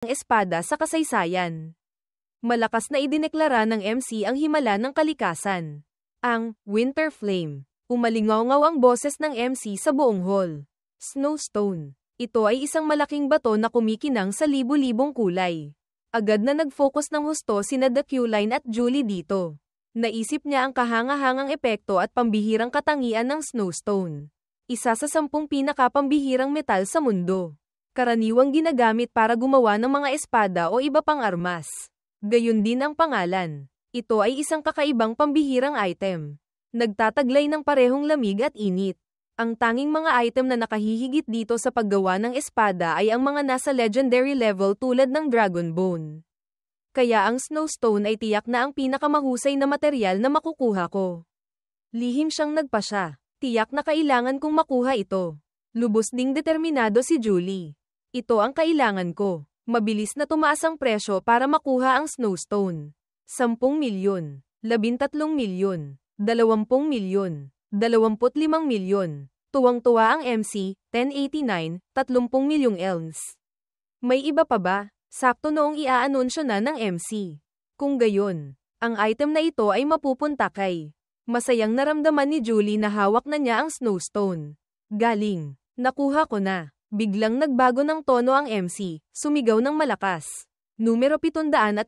espada sa kasaysayan. Malakas na idineklara ng MC ang himala ng kalikasan. Ang Winter Flame. Umalingaw-ngaw ang boses ng MC sa buong hall. Snowstone. Ito ay isang malaking bato na kumikinang sa libu-libong kulay. Agad na nag-focus ng husto sina The Q-Line at Julie dito. Naisip niya ang kahanga-hangang epekto at pambihirang katangian ng Snowstone. Isa sa 10 pinakapambihirang metal sa mundo. Karaniwang ginagamit para gumawa ng mga espada o iba pang armas. Gayun din ang pangalan. Ito ay isang kakaibang pambihirang item. Nagtataglay ng parehong lamig at init. Ang tanging mga item na nakahihigit dito sa paggawa ng espada ay ang mga nasa legendary level tulad ng Dragon Bone. Kaya ang Snowstone ay tiyak na ang pinakamahusay na materyal na makukuha ko. Lihim siyang nagpasya. Tiyak na kailangan kong makuha ito. Lubos ding determinado si Julie. Ito ang kailangan ko. Mabilis na tumaas ang presyo para makuha ang Snowstone. 10 milyon, 13 milyon, 20 milyon, 25 milyon. Tuwang-tuwa ang MC, 1089, 30 milyong elms. May iba pa ba? Sakto noong iaanunsyo na ng MC. Kung gayon, ang item na ito ay mapupunta kay. Masayang naramdaman ni Julie na hawak na niya ang Snowstone. Galing. Nakuha ko na. Biglang nagbago ng tono ang MC, sumigaw ng malakas. Numero 777,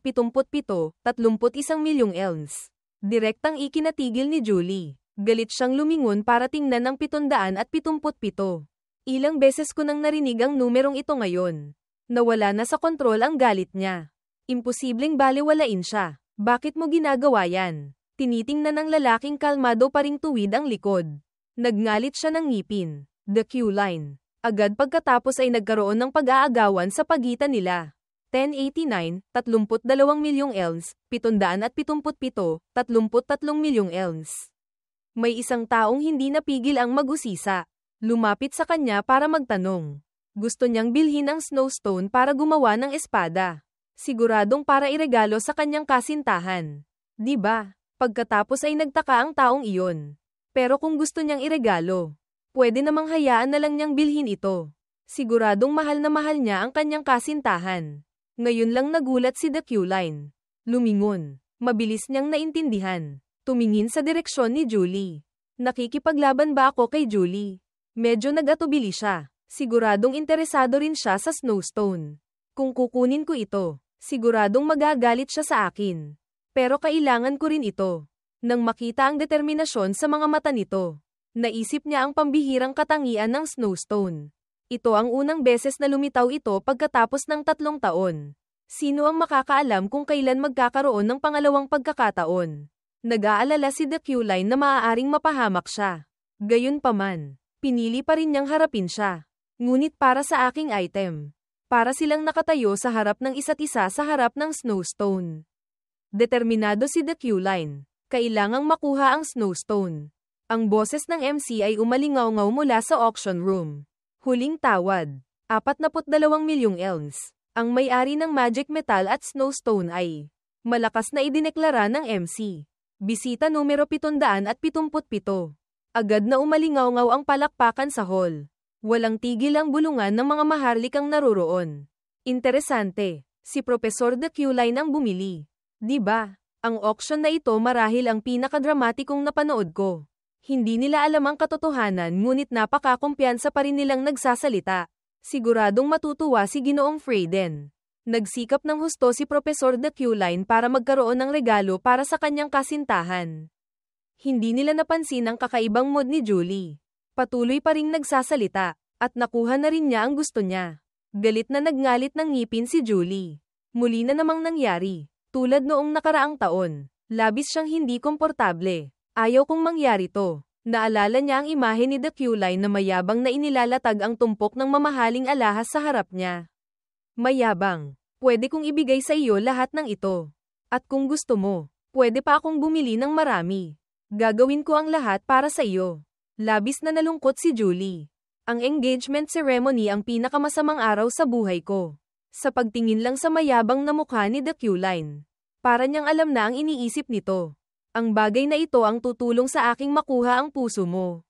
31 milyong elms. Direktang ikinatigil ni Julie. Galit siyang lumingon para tingnan ang 777. Ilang beses ko nang narinig ang numerong ito ngayon. Nawala na sa kontrol ang galit niya. Imposibleng balewalain siya. Bakit mo ginagawa yan? Tinitingnan ng lalaking kalmado pa ring tuwid ang likod. Nagngalit siya ng ngipin. The Q-Line. Agad pagkatapos ay nagkaroon ng pag-aagawan sa pagitan nila. 1089, 32 milyong elms, 777, 33 milyong elms. May isang taong hindi napigil ang magusisa. Lumapit sa kanya para magtanong. Gusto niyang bilhin ang Snowstone para gumawa ng espada. Siguradong para iregalo sa kanyang kasintahan. Di ba? Pagkatapos ay nagtaka ang taong iyon. Pero kung gusto niyang iregalo, pwede namang hayaan na lang niyang bilhin ito. Siguradong mahal na mahal niya ang kanyang kasintahan. Ngayon lang nagulat si The Q-Line. Lumingon. Mabilis niyang naintindihan. Tumingin sa direksyon ni Julie. Nakikipaglaban ba ako kay Julie? Medyo nag-atubili siya. Siguradong interesado rin siya sa Snowstone. Kung kukunin ko ito, siguradong magagalit siya sa akin. Pero kailangan ko rin ito. Nang makita ang determinasyon sa mga mata nito, naisip niya ang pambihirang katangian ng Snowstone. Ito ang unang beses na lumitaw ito pagkatapos ng 3 taon. Sino ang makakaalam kung kailan magkakaroon ng pangalawang pagkakataon? Nag-aalala si The Q-Line na maaaring mapahamak siya. Gayunpaman, pinili pa rin niyang harapin siya. Ngunit para sa aking item. Para silang nakatayo sa harap ng isa't isa sa harap ng Snowstone. Determinado si The Q-Line. Kailangang makuha ang Snowstone. Ang boses ng MC ay umalingaw-ngaw mula sa auction room. Huling tawad. 42 milyong elms. Ang may-ari ng Magic Metal at Snowstone ay malakas na idineklara ng MC. Bisita numero 777. Agad na umalingaw-ngaw ang palakpakan sa hall. Walang tigil ang bulungan ng mga maharlikang naroroon. Interesante. Si Professor The Q-Line ang bumili. Di ba? Ang auction na ito marahil ang pinakadramatikong napanood ko. Hindi nila alam ang katotohanan ngunit napakakumpiyansa pa rin nilang nagsasalita. Siguradong matutuwa si Ginoong Freyden. Nagsikap ng husto si Professor The Q-Line para magkaroon ng regalo para sa kanyang kasintahan. Hindi nila napansin ang kakaibang mood ni Julie. Patuloy pa ring nagsasalita, at nakuha na rin niya ang gusto niya. Galit na nagngalit ng ngipin si Julie. Muli na namang nangyari. Tulad noong nakaraang taon, labis siyang hindi komportable. Ayaw kong mangyari to. Naalala niya ang imahe ni The Q-Line na mayabang na inilalatag ang tumpok ng mamahaling alahas sa harap niya. Mayabang, pwede kong ibigay sa iyo lahat ng ito. At kung gusto mo, pwede pa akong bumili ng marami. Gagawin ko ang lahat para sa iyo. Labis na nalungkot si Julie. Ang engagement ceremony ang pinakamasamang araw sa buhay ko. Sa pagtingin lang sa mayabang na mukha ni The Q-Line. Para niyang alam na ang iniisip nito. Ang bagay na ito ang tutulong sa aking makuha ang puso mo.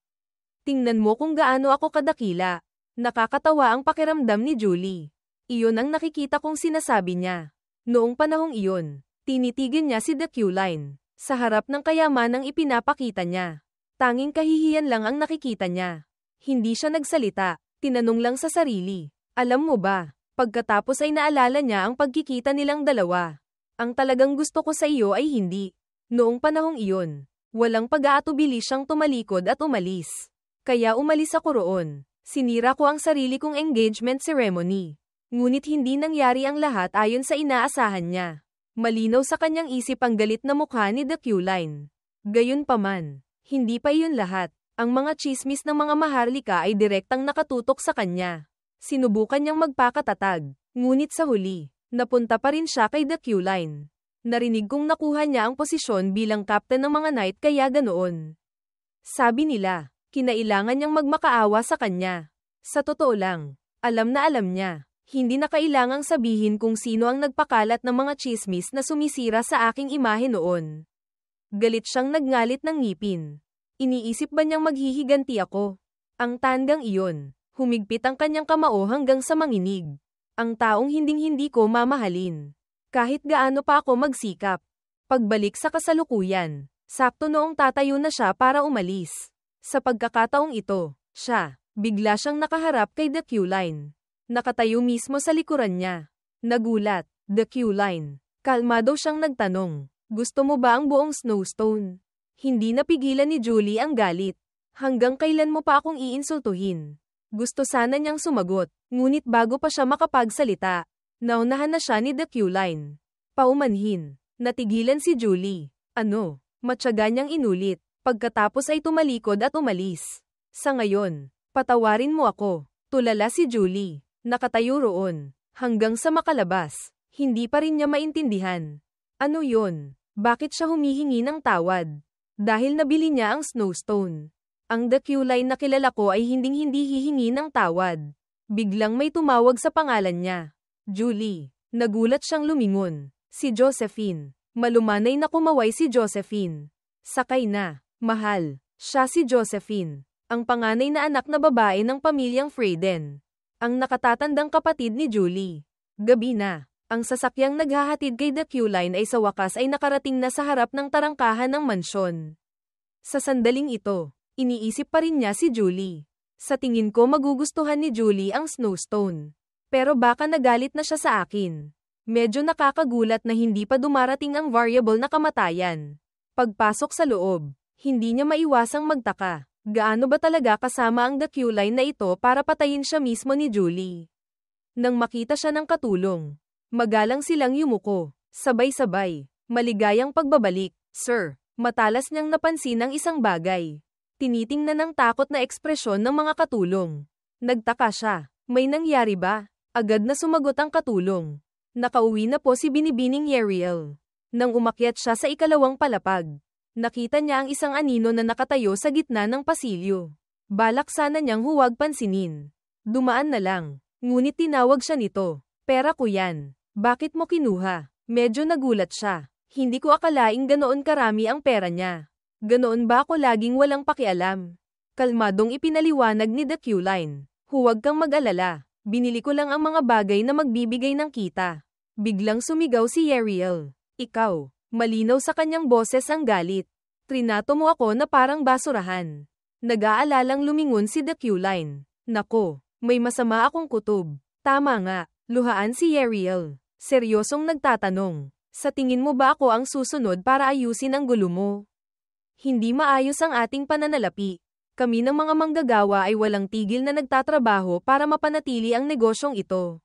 Tingnan mo kung gaano ako kadakila. Nakakatawa ang pakiramdam ni Julie. Iyon ang nakikita kong sinasabi niya. Noong panahong iyon, tinitigil niya si The Q-Line. Sa harap ng kayamanang ipinapakita niya. Tanging kahihiyan lang ang nakikita niya. Hindi siya nagsalita, tinanong lang sa sarili. Alam mo ba, pagkatapos ay naalala niya ang pagkikita nilang dalawa. Ang talagang gusto ko sa iyo ay hindi. Noong panahong iyon, walang pag-aatubili siyang tumalikod at umalis. Kaya umalis ako roon. Sinira ko ang sarili kong engagement ceremony. Ngunit hindi nangyari ang lahat ayon sa inaasahan niya. Malinaw sa kanyang isip ang galit na mukha ni The Q-Line. Gayunpaman, hindi pa iyon lahat. Ang mga tsismis ng mga maharlika ay direktang nakatutok sa kanya. Sinubukan niyang magpakatatag, ngunit sa huli, napunta pa rin siya kay The Q-Line. Narinig kong nakuha niya ang posisyon bilang captain ng mga knight kaya ganoon. Sabi nila, kinailangan niyang magmakaawa sa kanya. Sa totoo lang, alam na alam niya. Hindi na kailangang sabihin kung sino ang nagpakalat ng mga tsismis na sumisira sa aking imahe noon. Galit siyang nagngalit ng ngipin. Iniisip ba niyang maghihiganti ako? Ang tandang iyon, humigpit ang kanyang kamao hanggang sa manginig. Ang taong hinding-hindi ko mamahalin. Kahit gaano pa ako magsikap. Pagbalik sa kasalukuyan, sakto noong tatayo na siya para umalis. Sa pagkakataong ito, bigla siyang nakaharap kay The Q-Line. Nakatayo mismo sa likuran niya. Nagulat, The Q-Line. Kalmado siyang nagtanong, gusto mo ba ang buong Snowstone? Hindi napigilan ni Julie ang galit. Hanggang kailan mo pa akong iinsultuhin? Gusto sana niyang sumagot, ngunit bago pa siya makapagsalita, naunahan na siya ni The Q-Line. Paumanhin, natigilan si Julie. Matyaga niyang inulit, pagkatapos ay tumalikod at umalis. Sa ngayon, patawarin mo ako, tulala si Julie. Nakatayo roon, hanggang sa makalabas, hindi pa rin niya maintindihan. Ano yun? Bakit siya humihingi ng tawad? Dahil nabili niya ang Snowstone. Ang The Q-Line na kilala ko ay hinding-hindi hihingi ng tawad. Biglang may tumawag sa pangalan niya. Julie. Nagulat siyang lumingon. Si Josephine. Malumanay na kumaway si Josephine. Sakay na. Mahal. Siya si Josephine. Ang panganay na anak na babae ng pamilyang Freyden. Ang nakatatandang kapatid ni Julie. Gabi na. Ang sasakyang naghahatid kay The Q-Line ay sa wakas ay nakarating na sa harap ng tarangkahan ng mansyon. Sa sandaling ito, iniisip pa rin niya si Julie. Sa tingin ko magugustuhan ni Julie ang Snowstone. Pero baka nagalit na siya sa akin. Medyo nakakagulat na hindi pa dumarating ang variable na kamatayan. Pagpasok sa loob, hindi niya maiwasang magtaka. Gaano ba talaga kasama ang The Q-Line na ito para patayin siya mismo ni Julie? Nang makita siya ng katulong, magalang silang yumuko, sabay-sabay, maligayang pagbabalik. Sir, matalas niyang napansin ang isang bagay. Tinitingnan ng takot na ekspresyon ng mga katulong. Nagtaka siya, may nangyari ba? Agad na sumagot ang katulong. Nakauwi na po si Binibining Yeriel. Nang umakyat siya sa ikalawang palapag, nakita niya ang isang anino na nakatayo sa gitna ng pasilyo. Balak sana niyang huwag pansinin. Dumaan na lang, ngunit tinawag siya nito. Pera ko yan. Bakit mo kinuha? Medyo nagulat siya. Hindi ko akalaing ganoon karami ang pera niya. Ganoon ba ako laging walang pakialam? Kalmadong ipinaliwanag ni The Q-Line. Huwag kang mag-alala. Binili ko lang ang mga bagay na magbibigay ng kita. Biglang sumigaw si Yeriel. Ikaw. Malinaw sa kanyang boses ang galit. Trinato mo ako na parang basurahan. Nag-aalalang lumingon si The Q-Line. Nako, may masama akong kutob. Tama nga, luhaan si Yeriel. Seryosong nagtatanong. Sa tingin mo ba ako ang susunod para ayusin ang gulo mo? Hindi maayos ang ating pananalapi. Kami ng mga manggagawa ay walang tigil na nagtatrabaho para mapanatili ang negosyong ito.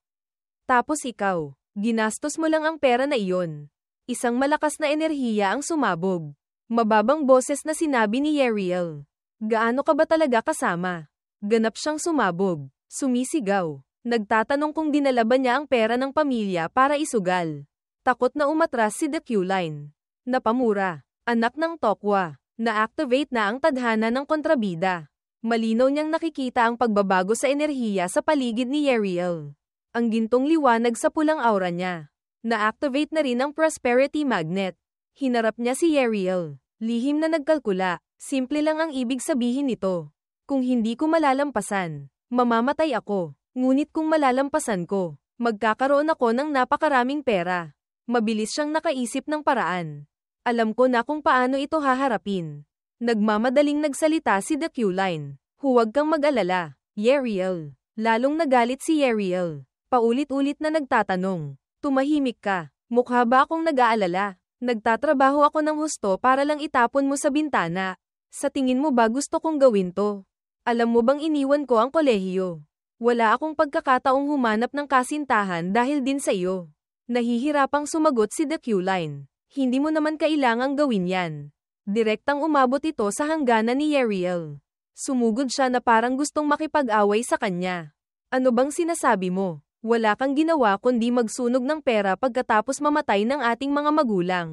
Tapos ikaw, ginastos mo lang ang pera na iyon. Isang malakas na enerhiya ang sumabog. Mababang boses na sinabi ni Yeriel. Gaano ka ba talaga kasama? Ganap siyang sumabog. Sumisigaw. Nagtatanong kung dinala ba niya ang pera ng pamilya para isugal. Takot na umatras si The Q-Line. Napamura. Anak ng Tokwa. Na-activate na ang tadhana ng kontrabida. Malinaw niyang nakikita ang pagbabago sa enerhiya sa paligid ni Yeriel. Ang gintong liwanag sa pulang aura niya. Na-activate na rin ang Prosperity Magnet. Hinarap niya si Yeriel. Lihim na nagkalkula. Simple lang ang ibig sabihin nito. Kung hindi ko malalampasan, mamamatay ako. Ngunit kung malalampasan ko, Magkakaroon ako ng napakaraming pera. Mabilis siyang nakaisip ng paraan. Alam ko na kung paano ito haharapin. Nagmamadaling nagsalita si The Q-Line. Huwag kang mag-alala, Yeriel. Lalong nagalit si Yeriel. Paulit-ulit na nagtatanong. Tumahimik ka. Mukha ba akong nag-aalala? Nagtatrabaho ako ng husto para lang itapon mo sa bintana. Sa tingin mo ba gusto kong gawin to? Alam mo bang iniwan ko ang kolehiyo? Wala akong pagkakataong humanap ng kasintahan dahil din sa iyo. Nahihirapang sumagot si The Q-Line. Hindi mo naman kailangang gawin yan. Direktang umabot ito sa hangganan ni Yeriel. Sumugod siya na parang gustong makipag-away sa kanya. Ano bang sinasabi mo? Wala kang ginawa kundi magsunog ng pera pagkatapos mamatay ng ating mga magulang.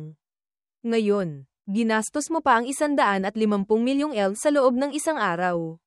Ngayon, ginastos mo pa ang 150 milyong L sa loob ng isang araw.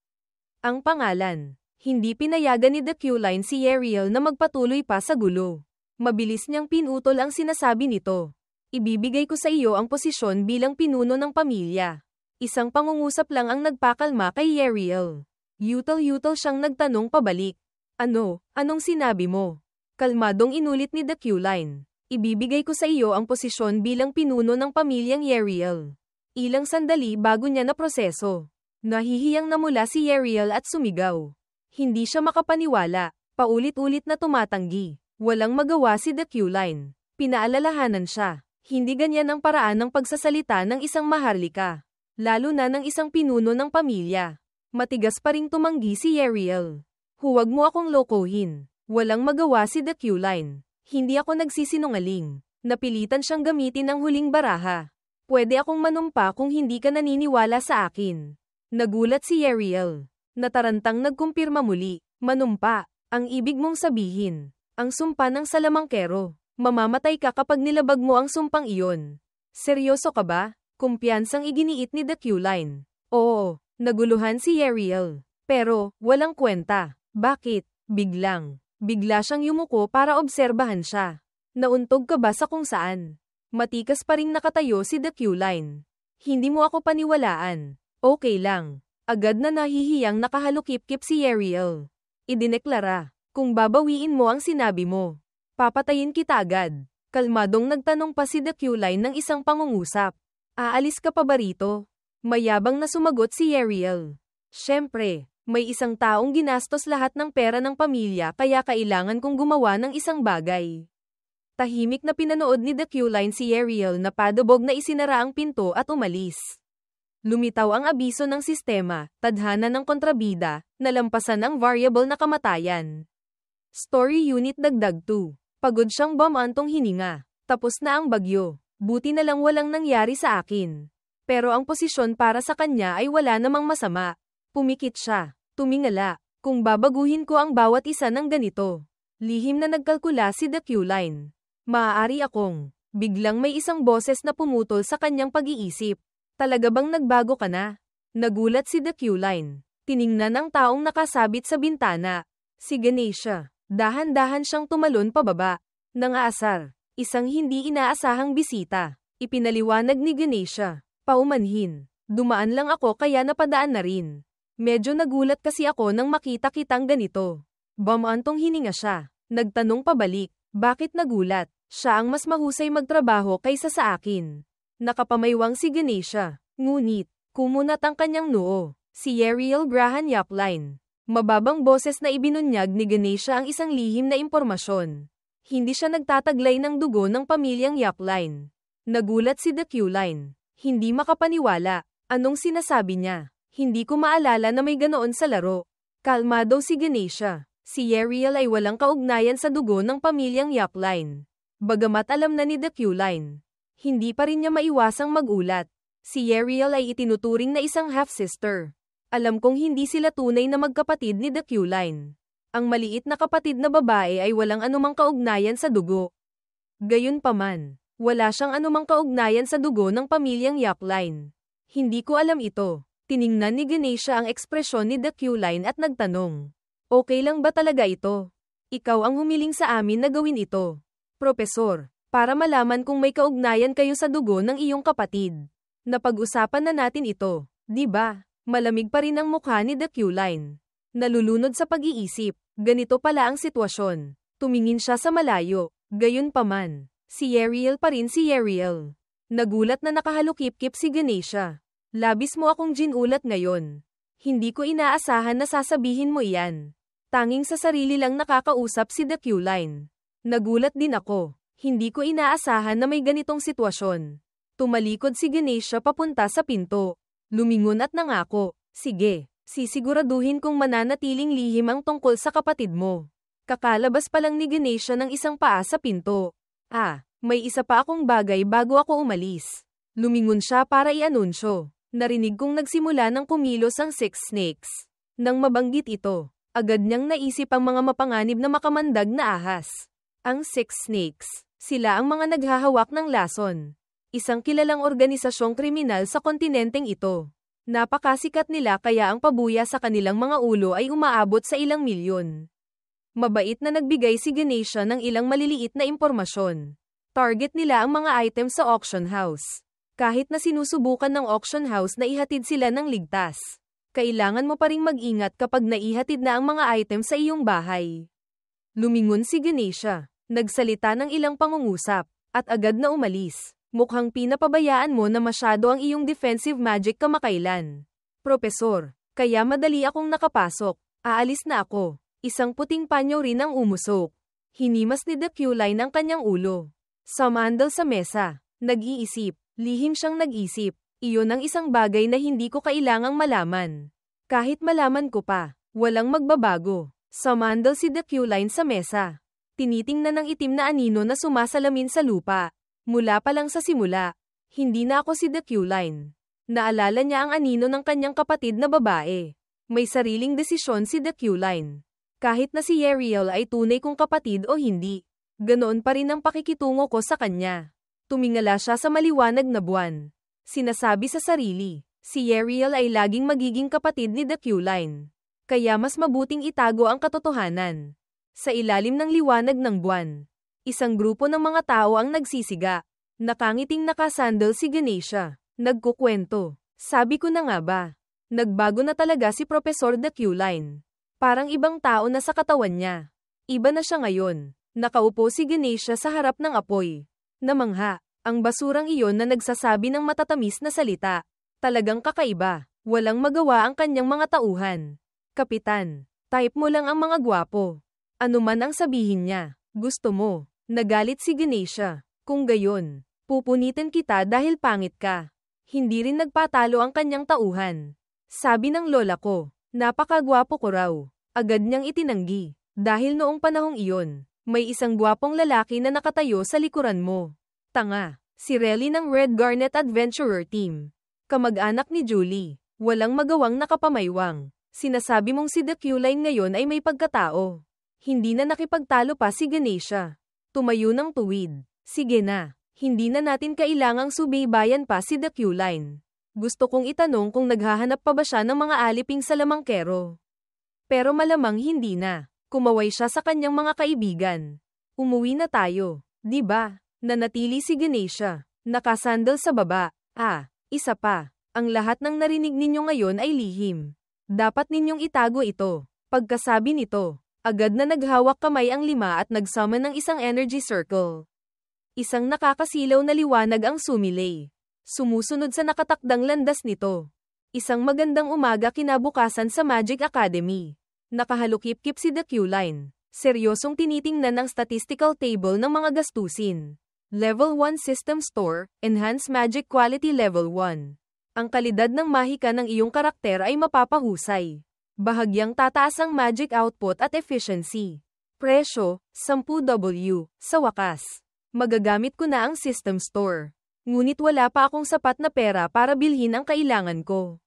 Ang pangalan. Hindi pinayagan ni The Q-Line si Yeriel na magpatuloy pa sa gulo. Mabilis niyang pinutol ang sinasabi nito. Ibibigay ko sa iyo ang posisyon bilang pinuno ng pamilya. Isang pangungusap lang ang nagpakalma kay Yeriel. Yutal-yutal siyang nagtanong pabalik. Ano? Anong sinabi mo? Kalmadong inulit ni The Q-Line. Ibibigay ko sa iyo ang posisyon bilang pinuno ng pamilyang Yeriel. Ilang sandali bago niya na proseso. Nahihiyang namula si Yeriel at sumigaw. Hindi siya makapaniwala. Paulit-ulit na tumatanggi. Walang magawa si The Q-Line. Pinaalalahanan siya. Hindi ganyan ang paraan ng pagsasalita ng isang maharlika. Lalo na ng isang pinuno ng pamilya. Matigas pa ring tumanggi si Yeriel. Huwag mo akong lokohin. Walang magawa si The Q-Line. Hindi ako nagsisinungaling. Napilitan siyang gamitin ang huling baraha. Pwede akong manumpa kung hindi ka naniniwala sa akin. Nagulat si Yeriel. Natarantang nagkumpirma muli. Manumpa. Ang ibig mong sabihin. Ang sumpa ng salamangkero. Mamamatay ka kapag nilabag mo ang sumpang iyon. Seryoso ka ba? Kumpiyansang iginiit ni The Q-Line. Oo, naguluhan si Yeriel. Pero, walang kwenta. Bakit? Bigla siyang yumuko para obserbahan siya. Nauntog ka ba sa kung saan? Matikas pa ring nakatayo si The Q-Line. Hindi mo ako paniwalaan. Okay lang. Agad na nahihiyang nakahalukip-kip si Yeriel. Idineklara. Kung babawiin mo ang sinabi mo, papatayin kita agad. Kalmadong nagtanong pa si The Q-Line ng isang pangungusap. Aalis ka pa ba rito? Mayabang na sumagot si Yeriel. Siyempre, may isang taong ginastos lahat ng pera ng pamilya kaya kailangan kong gumawa ng isang bagay. Tahimik na pinanood ni The Q-Line si Yeriel na padubog na isinara ang pinto at umalis. Lumitaw ang abiso ng sistema, tadhana ng kontrabida, nalampasan ang variable na kamatayan. Story Unit Dagdag 2. Pagod siyang bumantong hininga. Tapos na ang bagyo. Buti na lang walang nangyari sa akin. Pero ang posisyon para sa kanya ay wala namang masama. Pumikit siya. Tumingala. Kung babaguhin ko ang bawat isa ng ganito. Lihim na nagkalkula si The Q-Line. Maaari akong. Biglang may isang boses na pumutol sa kanyang pag-iisip. Talaga bang nagbago ka na? Nagulat si The Q-Line. Tiningnan ang taong nakasabit sa bintana. Si Ganesha. Dahan-dahan siyang tumalon pababa. Nangaasar. Isang hindi inaasahang bisita. Ipinaliwanag ni Ganesha. Paumanhin. Dumaan lang ako kaya napadaan na rin. Medyo nagulat kasi ako nang makita kitang ganito. Bumantong hininga siya. Nagtanong pabalik. Bakit nagulat? Siya ang mas mahusay magtrabaho kaysa sa akin. Nakapamaywang si Ganesha. Ngunit, kumunat ang kanyang noo. Si Yeriel Graham Yapline. Mababang boses na ibinunyag ni Ganesha ang isang lihim na impormasyon. Hindi siya nagtataglay ng dugo ng pamilyang Yapline. Nagulat si The Q-Line. Hindi makapaniwala. Anong sinasabi niya? Hindi ko maalala na may ganoon sa laro. Kalmado si Ganesha. Si Yeriel ay walang kaugnayan sa dugo ng pamilyang Yapline. Bagamat alam na ni The Q-Line. Hindi pa rin niya maiwasang magulat. Si Yeriel ay itinuturing na isang half-sister. Alam kong hindi sila tunay na magkapatid ni The Q-Line. Ang maliit na kapatid na babae ay walang anumang kaugnayan sa dugo. Gayunpaman, wala siyang anumang kaugnayan sa dugo ng pamilyang Yapline. Hindi ko alam ito. Tiningnan ni Ganesha ang ekspresyon ni The Q-Line at nagtanong. Okay lang ba talaga ito? Ikaw ang humiling sa amin na gawin ito. Propesor, para malaman kung may kaugnayan kayo sa dugo ng iyong kapatid. Napag-usapan na natin ito, di ba? Malamig pa rin ang mukha ni The Q-Line. Nalulunod sa pag-iisip, ganito pala ang sitwasyon. Tumingin siya sa malayo. Gayunpaman, si Yeriel pa rin si Yeriel. Nagulat na nakahalukip-kip si Ganesha. Labis mo akong ginulat ngayon. Hindi ko inaasahan na sasabihin mo iyan. Tanging sa sarili lang nakakausap si The Q-Line. Nagulat din ako. Hindi ko inaasahan na may ganitong sitwasyon. Tumalikod si Ganesha papunta sa pinto. Lumingon at nangako, sige, sisiguraduhin kong mananatiling lihim ang tungkol sa kapatid mo. Kakalabas pa lang ni Ganesha ng isang paa sa pinto. May isa pa akong bagay bago ako umalis. Lumingon siya para i-anunsyo. Narinig kong nagsimula ng kumilos ang Six Snakes. Nang mabanggit ito, agad niyang naisip ang mga mapanganib na makamandag na ahas. Ang Six Snakes, sila ang mga naghahawak ng lason. Isang kilalang organisasyong kriminal sa kontinenteng ito. Napakasikat nila kaya ang pabuya sa kanilang mga ulo ay umaabot sa ilang milyon. Mabait na nagbigay si Ganesha ng ilang maliliit na impormasyon. Target nila ang mga items sa auction house. Kahit na sinusubukan ng auction house na ihatid sila ng ligtas, kailangan mo pa ring mag-ingat kapag naihatid na ang mga items sa iyong bahay. Lumingon si Ganesha, nagsalita ng ilang pangungusap, at agad na umalis. Mukhang pinapabayaan mo na masyado ang iyong defensive magic kamakailan. Propesor, kaya madali akong nakapasok. Aalis na ako. Isang puting panyo rin ang umusok. Hinimas ni The Q-Line ang kanyang ulo. Sumandal sa mesa. Nag-iisip. Lihim siyang nag-isip. Iyon ang isang bagay na hindi ko kailangang malaman. Kahit malaman ko pa, walang magbabago. Sumandal si The Q-Line sa mesa. Tinitingnan ng itim na anino na sumasalamin sa lupa. Mula pa lang sa simula, hindi na ako si The Q-Line. Naalala niya ang anino ng kanyang kapatid na babae. May sariling desisyon si The Q-Line. Kahit na si Yeriel ay tunay kong kapatid o hindi, ganoon pa rin ang pakikitungo ko sa kanya. Tumingala siya sa maliwanag na buwan. Sinasabi sa sarili, si Yeriel ay laging magiging kapatid ni The Q-Line. Kaya mas mabuting itago ang katotohanan. Sa ilalim ng liwanag ng buwan, isang grupo ng mga tao ang nagsisiga. Nakangiting nakasandal si Ganesha. Nagkukwento. Sabi ko na nga ba? Nagbago na talaga si Professor The Q-Line. Parang ibang tao na sa katawan niya. Iba na siya ngayon. Nakaupo si Ganesha sa harap ng apoy. Namangha, ang basurang iyon na nagsasabi ng matatamis na salita. Talagang kakaiba. Walang magawa ang kanyang mga tauhan. Kapitan, type mo lang ang mga gwapo. Ano man ang sabihin niya, gusto mo. Nagalit si Ganesha. Kung gayon, pupunitin kita dahil pangit ka. Hindi rin nagpatalo ang kanyang tauhan. Sabi ng lola ko. Napakagwapo ko raw. Agad niyang itinanggi. Dahil noong panahong iyon, may isang gwapong lalaki na nakatayo sa likuran mo. Tanga, si Relly ng Red Garnet Adventurer Team. Kamag-anak ni Julie. Walang magawang nakapamaywang. Sinasabi mong si The Q-Line ngayon ay may pagkatao. Hindi na nakipagtalo pa si Ganesha. Tumayo ng tuwid. Sige na. Hindi na natin kailangang subaybayan pa si The Q-Line. Gusto kong itanong kung naghahanap pa ba siya ng mga aliping sa lamangkero. Pero malamang hindi na. Kumaway siya sa kanyang mga kaibigan. Umuwi na tayo, di ba? Nanatili si Ganesha. Nakasandal sa baba. Isa pa. Ang lahat ng narinig ninyo ngayon ay lihim. Dapat ninyong itago ito. Pagkasabi nito, agad na naghawak kamay ang lima at nagsummon ng isang energy circle. Isang nakakasilaw na liwanag ang sumilay. Sumusunod sa nakatakdang landas nito. Isang magandang umaga kinabukasan sa Magic Academy. Nakahalukip-kip si The Q-Line. Seryosong tinitingnan ang statistical table ng mga gastusin. Level 1 System Store, Enhanced Magic Quality Level 1. Ang kalidad ng mahika ng iyong karakter ay mapapahusay. Bahagyang tataas ang magic output at efficiency. Presyo, 10W. Sa wakas, magagamit ko na ang System Store. Ngunit wala pa akong sapat na pera para bilhin ang kailangan ko.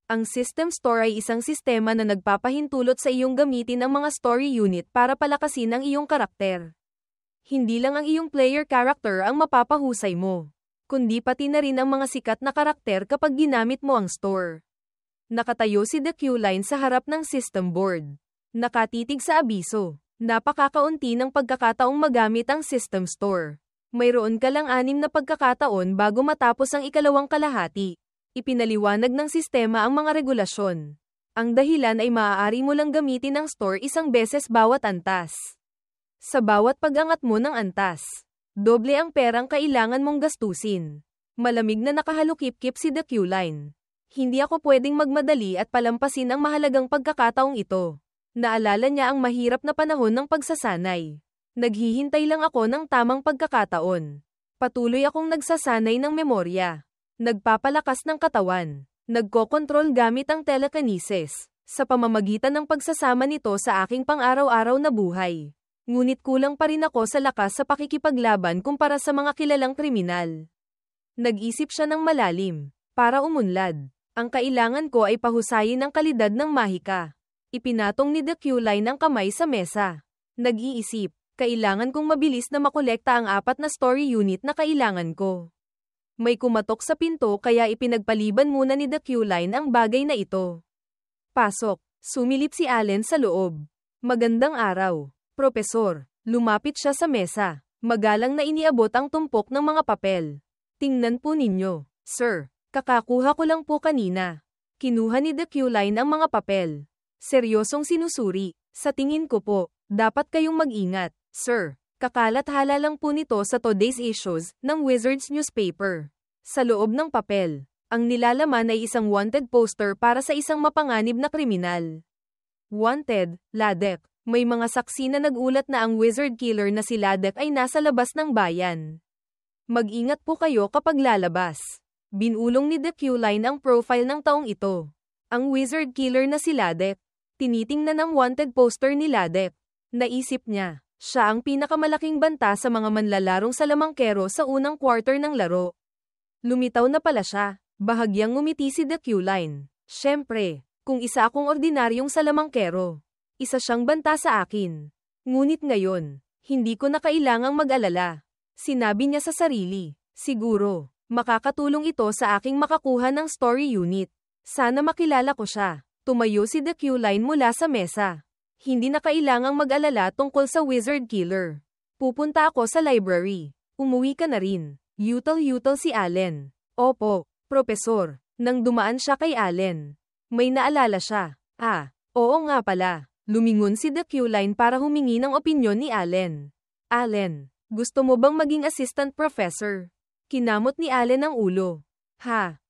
Ang System Store ay isang sistema na nagpapahintulot sa iyong gamitin ang mga story unit para palakasin ang iyong karakter. Hindi lang ang iyong player character ang mapapahusay mo, kundi pati na rin ang mga sikat na karakter kapag ginamit mo ang store. Nakatayo si The Q-Line sa harap ng system board. Nakatitig sa abiso. Napakakaunti ng pagkakataong magamit ang System Store. Mayroon ka lang 6 na pagkakataon bago matapos ang ikalawang kalahati. Ipinaliwanag ng sistema ang mga regulasyon. Ang dahilan ay maaari mo lang gamitin ang store isang beses bawat antas. Sa bawat pag-angat mo ng antas, doble ang perang kailangan mong gastusin. Malamig na nakahalukip-kip si The Q-Line. Hindi ako pwedeng magmadali at palampasin ang mahalagang pagkakataong ito. Naalala niya ang mahirap na panahon ng pagsasanay. Naghihintay lang ako ng tamang pagkakataon. Patuloy akong nagsasanay ng memorya. Nagpapalakas ng katawan. Nagkokontrol gamit ang telekinesis. Sa pamamagitan ng pagsasama nito sa aking pang-araw-araw na buhay. Ngunit kulang pa rin ako sa lakas sa pakikipaglaban kumpara sa mga kilalang kriminal. Nag-isip siya ng malalim. Para umunlad, ang kailangan ko ay pahusayin ang kalidad ng mahika. Ipinatong ni The Q-Line ang kamay sa mesa. Nag-iisip, kailangan kong mabilis na makolekta ang 4 na story unit na kailangan ko. May kumatok sa pinto kaya ipinagpaliban muna ni The Q-Line ang bagay na ito. Pasok, sumilip si Allen sa loob. Magandang araw. Propesor, lumapit siya sa mesa. Magalang na iniabot ang tumpok ng mga papel. Tingnan po ninyo, sir. Kakakuha ko lang po kanina. Kinuha ni The Q-Line ang mga papel. Seryosong sinusuri. Sa tingin ko po, dapat kayong mag-ingat, sir. Kakalat-hala lang po nito sa today's issues ng Wizards newspaper. Sa loob ng papel, ang nilalaman ay isang wanted poster para sa isang mapanganib na kriminal. Wanted, Ladek. May mga saksi na nagulat na ang wizard killer na si Ladek ay nasa labas ng bayan. Mag-ingat po kayo kapag lalabas. Binulong ni The Q-Line ang profile ng taong ito. Ang wizard killer na si Ladek. Tinitingnan ang wanted poster ni Ladek. Naisip niya, siya ang pinakamalaking banta sa mga manlalarong salamangkero sa unang quarter ng laro. Lumitaw na pala siya. Bahagyang ngumiti si The Q-Line. Siyempre, kung isa akong ordinaryong salamangkero. Isa siyang banta sa akin. Ngunit ngayon, hindi ko na kailangang mag-alala. Sinabi niya sa sarili, siguro, makakatulong ito sa aking makakuha ng story unit. Sana makilala ko siya. Tumayo si The Q-Line mula sa mesa. Hindi na kailangang mag-alala tungkol sa wizard killer. Pupunta ako sa library. Umuwi ka na rin. Yutal-yutal si Allen. Opo, Propesor. Nang dumaan siya kay Allen, may naalala siya. Oo nga pala. Lumingon si The Q-Line para humingi ng opinyon ni Allen. Allen, gusto mo bang maging assistant professor? Kinamot ni Allen ang ulo.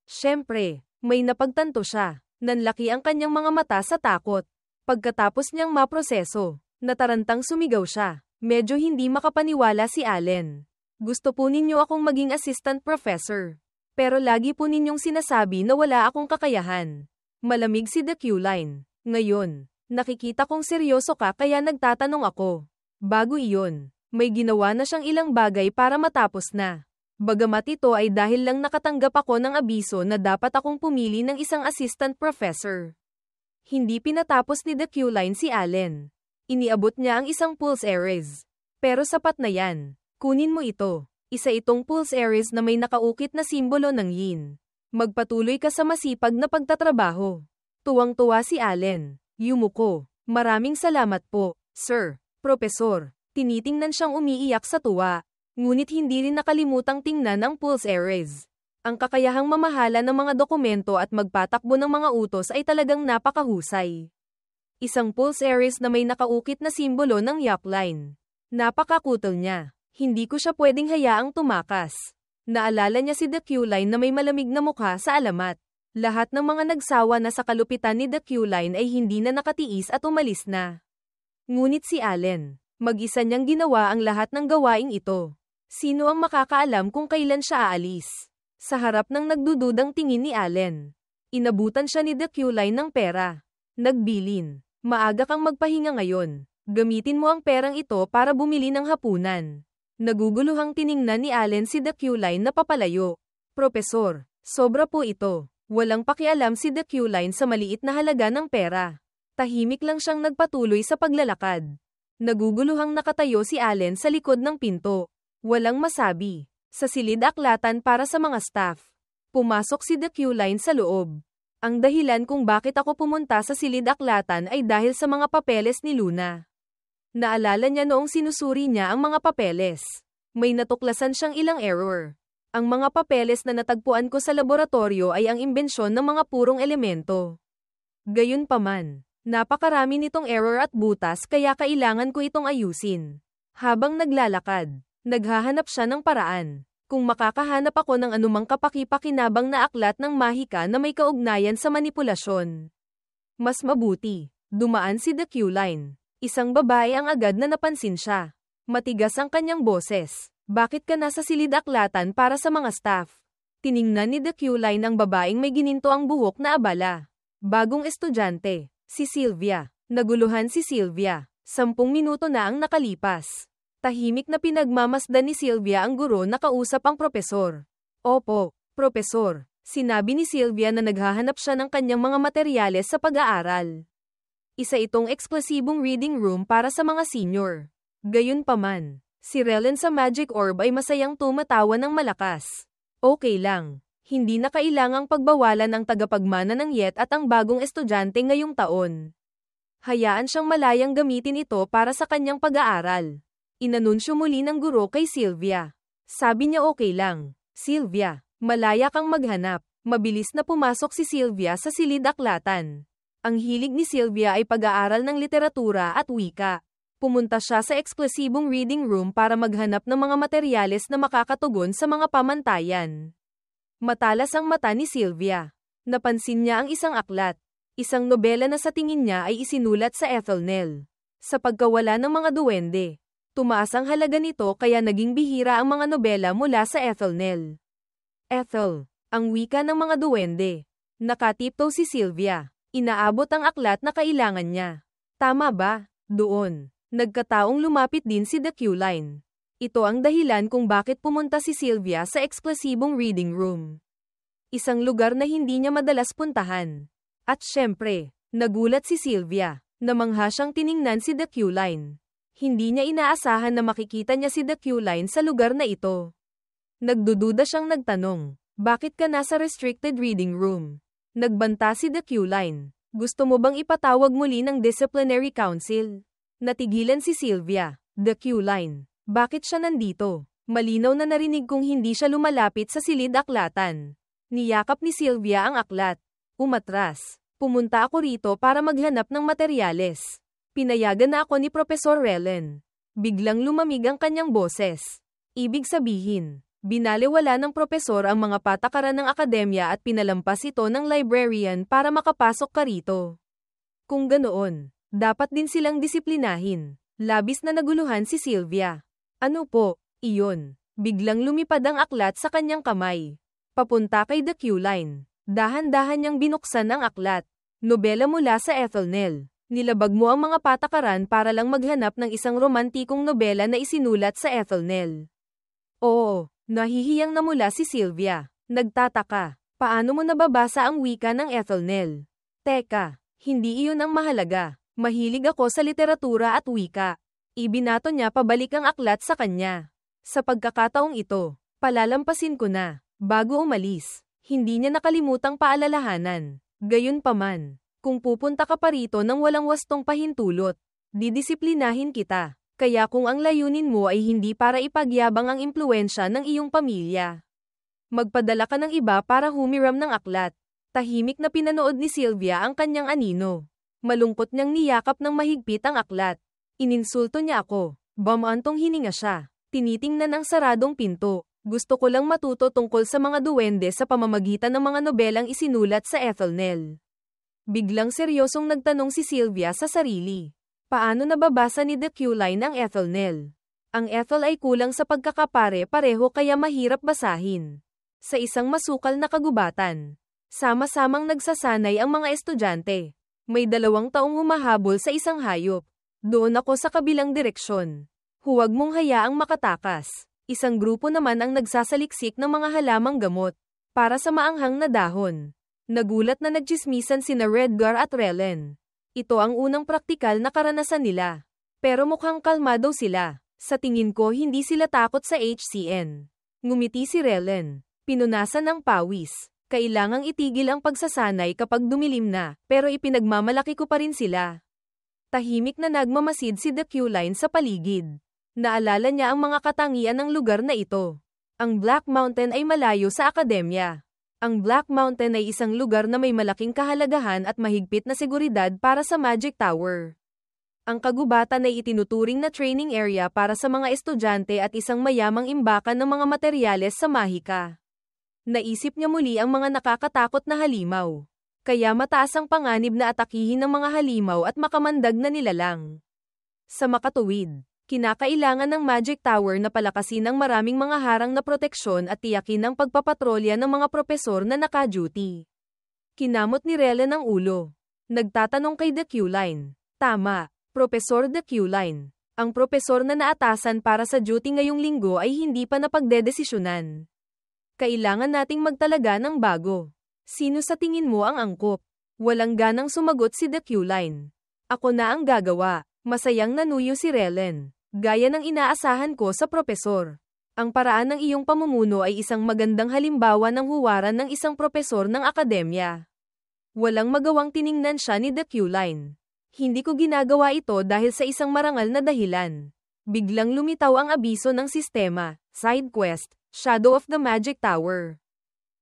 Siyempre, may napagtanto siya. Nanlaki ang kanyang mga mata sa takot. Pagkatapos niyang maproseso, natarantang sumigaw siya. Medyo hindi makapaniwala si Allen. Gusto po ninyo akong maging assistant professor. Pero lagi po ninyong sinasabi na wala akong kakayahan. Malamig si The Q-Line. Ngayon, nakikita kong seryoso ka kaya nagtatanong ako. Bago iyon, may ginawa na siyang ilang bagay para matapos na. Bagamat ito ay dahil lang nakatanggap ako ng abiso na dapat akong pumili ng isang assistant professor. Hindi pinatapos ni The Q-Line si Allen. Iniabot niya ang isang pulse Ares. Pero sapat na yan. Kunin mo ito. Isa itong pulse Ares na may nakaukit na simbolo ng yin. Magpatuloy ka sa masipag na pagtatrabaho. Tuwang-tuwa si Allen. Yumuko. Maraming salamat po, sir. Propesor. Tinitingnan siyang umiiyak sa tuwa. Ngunit hindi rin nakalimutang tingnan ang pulse Ares. Ang kakayahang mamahala ng mga dokumento at magpatakbo ng mga utos ay talagang napakahusay. Isang pulse Ares na may nakaukit na simbolo ng Yap Line. Napakakutol niya. Hindi ko siya pwedeng hayaang tumakas. Naalala niya si The Q-Line na may malamig na mukha sa alamat. Lahat ng mga nagsawa na sa kalupitan ni The Q-Line ay hindi na nakatiis at umalis na. Ngunit si Allen, mag-isa niyang ginawa ang lahat ng gawaing ito. Sino ang makakaalam kung kailan siya aalis? Sa harap ng nagdududang tingin ni Allen, inabutan siya ni The Q-Line ng pera. Nagbilin, maaga kang magpahinga ngayon. Gamitin mo ang perang ito para bumili ng hapunan. Naguguluhang tiningnan ni Allen si The Q-Line na papalayo. Propesor, sobra po ito. Walang pakialam si The Q-Line sa maliit na halaga ng pera. Tahimik lang siyang nagpatuloy sa paglalakad. Naguguluhang nakatayo si Allen sa likod ng pinto. Walang masabi. Sa silid-aklatan para sa mga staff. Pumasok si The Q-Line sa loob. Ang dahilan kung bakit ako pumunta sa silid-aklatan ay dahil sa mga papeles ni Luna. Naalala niya noong sinusuri niya ang mga papeles. May natuklasan siyang ilang error. Ang mga papeles na natagpuan ko sa laboratorio ay ang imbensyon ng mga purong elemento. Gayunpaman, napakarami nitong error at butas kaya kailangan ko itong ayusin. Habang naglalakad, naghahanap siya ng paraan. Kung makakahanap ako ng anumang kapaki-pakinabang na aklat ng mahika na may kaugnayan sa manipulasyon, mas mabuti. Dumaan si The Q-Line. Isang babae ang agad na napansin siya. Matigas ang kanyang boses. Bakit ka nasa silid-aklatan para sa mga staff? Tiningnan ni The Q-Line ang babaeng may gininto ang buhok na abala. Bagong estudyante, si Sylvia. Naguluhan si Sylvia. 10 minuto na ang nakalipas. Tahimik na pinagmamasdan ni Sylvia ang guro na kausap ang propesor. Opo, propesor. Sinabi ni Sylvia na naghahanap siya ng kanyang mga materyales sa pag-aaral. Isa itong eksklusibong reading room para sa mga senior. Gayunpaman, si Relen sa Magic Orb ay masayang tumatawa ng malakas. Okay lang. Hindi na kailangang pagbawalan ang tagapagmana ng Yet at ang bagong estudyante ngayong taon. Hayaan siyang malayang gamitin ito para sa kanyang pag-aaral. Inanunsyo muli ng guro kay Sylvia. Sabi niya okay lang. Sylvia, malaya kang maghanap. Mabilis na pumasok si Sylvia sa silid-aklatan. Ang hilig ni Sylvia ay pag-aaral ng literatura at wika. Pumunta siya sa eksklusibong reading room para maghanap ng mga materyales na makakatugon sa mga pamantayan. Matalas ang mata ni Sylvia. Napansin niya ang isang aklat. Isang nobela na sa tingin niya ay isinulat sa Ethelnell. Sa pagkawala ng mga duwende, tumaas ang halaga nito kaya naging bihira ang mga nobela mula sa Ethelnell. Ethel, ang wika ng mga duwende. Nakatiptoe si Sylvia. Inaabot ang aklat na kailangan niya. Tama ba? Doon. Nagkataong lumapit din si The Q-Line. Ito ang dahilan kung bakit pumunta si Sylvia sa eksklusibong reading room. Isang lugar na hindi niya madalas puntahan. At syempre, nagulat si Sylvia. Namangha siyang tiningnan si The Q-Line. Hindi niya inaasahan na makikita niya si The Q-Line sa lugar na ito. Nagdududa siyang nagtanong, bakit ka nasa restricted reading room? Nagbanta si The Q-Line. Gusto mo bang ipatawag muli ng disciplinary council? Natigilan si Sylvia. The Q-Line. Bakit siya nandito? Malinaw na narinig kong hindi siya lumalapit sa silid-aklatan. Niyakap ni Sylvia ang aklat. Umatras. Pumunta ako rito para maghanap ng materyales. Pinayagan na ako ni Professor Relen. Biglang lumamig ang kanyang boses. Ibig sabihin, binaliwala ng propesor ang mga patakaran ng akademya at pinalampas ito ng librarian para makapasok ka rito. Kung ganoon, dapat din silang disiplinahin. Labis na naguluhan si Sylvia. Ano po, iyon? Biglang lumipad ang aklat sa kanyang kamay. Papunta kay The Q-Line. Dahan-dahan niyang binuksan ang aklat. Nobela mula sa Ethelnell. Nilabag mo ang mga patakaran para lang maghanap ng isang romantikong nobela na isinulat sa Ethelnell. Oo, nahihiyang namula si Sylvia. Nagtataka. Paano mo nababasa ang wika ng Ethelnell? Teka, hindi iyon ang mahalaga. Mahilig ako sa literatura at wika. Ibinato niya pabalik ang aklat sa kanya. Sa pagkakataong ito, palalampasin ko na. Bago umalis, hindi niya nakalimutang paalalahanan. Gayunpaman, kung pupunta ka pa rito nang walang wastong pahintulot, didisiplinahin kita. Kaya kung ang layunin mo ay hindi para ipagyabang ang impluwensya ng iyong pamilya, magpadala ka ng iba para humiram ng aklat. Tahimik na pinanood ni Sylvia ang kanyang anino. Malungkot niyang niyakap ng mahigpit ang aklat. Ininsulto niya ako. Bamantong hininga siya. Tinitingnan ang saradong pinto. Gusto ko lang matuto tungkol sa mga duwende sa pamamagitan ng mga nobelang isinulat sa Ethelnell. Biglang seryosong nagtanong si Sylvia sa sarili. Paano nababasa ni The Q-Line ang Ethelnell? Ang Ethel ay kulang sa pagkakapare-pareho kaya mahirap basahin. Sa isang masukal na kagubatan, sama-samang nagsasanay ang mga estudyante. May 2 taong humahabol sa isang hayop. Doon ako sa kabilang direksyon. Huwag mong hayaang makatakas. Isang grupo naman ang nagsasaliksik ng mga halamang gamot para sa maanghang na dahon. Nagulat na nagtsismisan sina Redgar at Relen. Ito ang unang praktikal na karanasan nila. Pero mukhang kalmado sila. Sa tingin ko hindi sila takot sa HCN. Ngumiti si Relen. Pinunasan ng pawis. Kailangang itigil ang pagsasanay kapag dumilim na, pero ipinagmamalaki ko pa rin sila. Tahimik na nagmamasid si The Q-Line sa paligid. Naalala niya ang mga katangian ng lugar na ito. Ang Black Mountain ay malayo sa akademya. Ang Black Mountain ay isang lugar na may malaking kahalagahan at mahigpit na seguridad para sa Magic Tower. Ang kagubatan ay itinuturing na training area para sa mga estudyante at isang mayamang imbakan ng mga materyales sa mahika. Naisip niya muli ang mga nakakatakot na halimaw. Kaya mataas ang panganib na atakihin ng mga halimaw at makamandag na nilalang. Sa makatuwid, kinakailangan ng Magic Tower na palakasin ang maraming mga harang na proteksyon at tiyakin ang pagpapatrolya ng mga propesor na naka-duty. Kinamot ni Relen ang ulo. Nagtatanong kay The Q-Line. Tama, Propesor The Q-Line. Ang propesor na naatasan para sa duty ngayong linggo ay hindi pa napagdedesisyonan. Kailangan nating magtalaga ng bago. Sino sa tingin mo ang angkop? Walang ganang sumagot si The Q-Line. Ako na ang gagawa. Masayang nanuyo si Relen. Gaya ng inaasahan ko sa propesor. Ang paraan ng iyong pamumuno ay isang magandang halimbawa ng huwaran ng isang propesor ng akademya. Walang magawang tiningnan siya ni The Q-Line. Hindi ko ginagawa ito dahil sa isang marangal na dahilan. Biglang lumitaw ang abiso ng sistema, side quest, Shadow of the Magic Tower.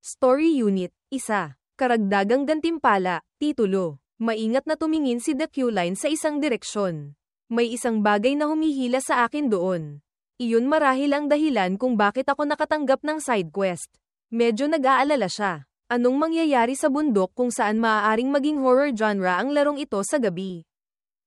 Story Unit, 1. Karagdagang gantimpala, titulo. Maingat na tumingin si The Q-Line sa isang direksyon. May isang bagay na humihila sa akin doon. Iyon marahil ang dahilan kung bakit ako nakatanggap ng side quest. Medyo nag-aalala siya. Anong mangyayari sa bundok kung saan maaaring maging horror genre ang larong ito sa gabi?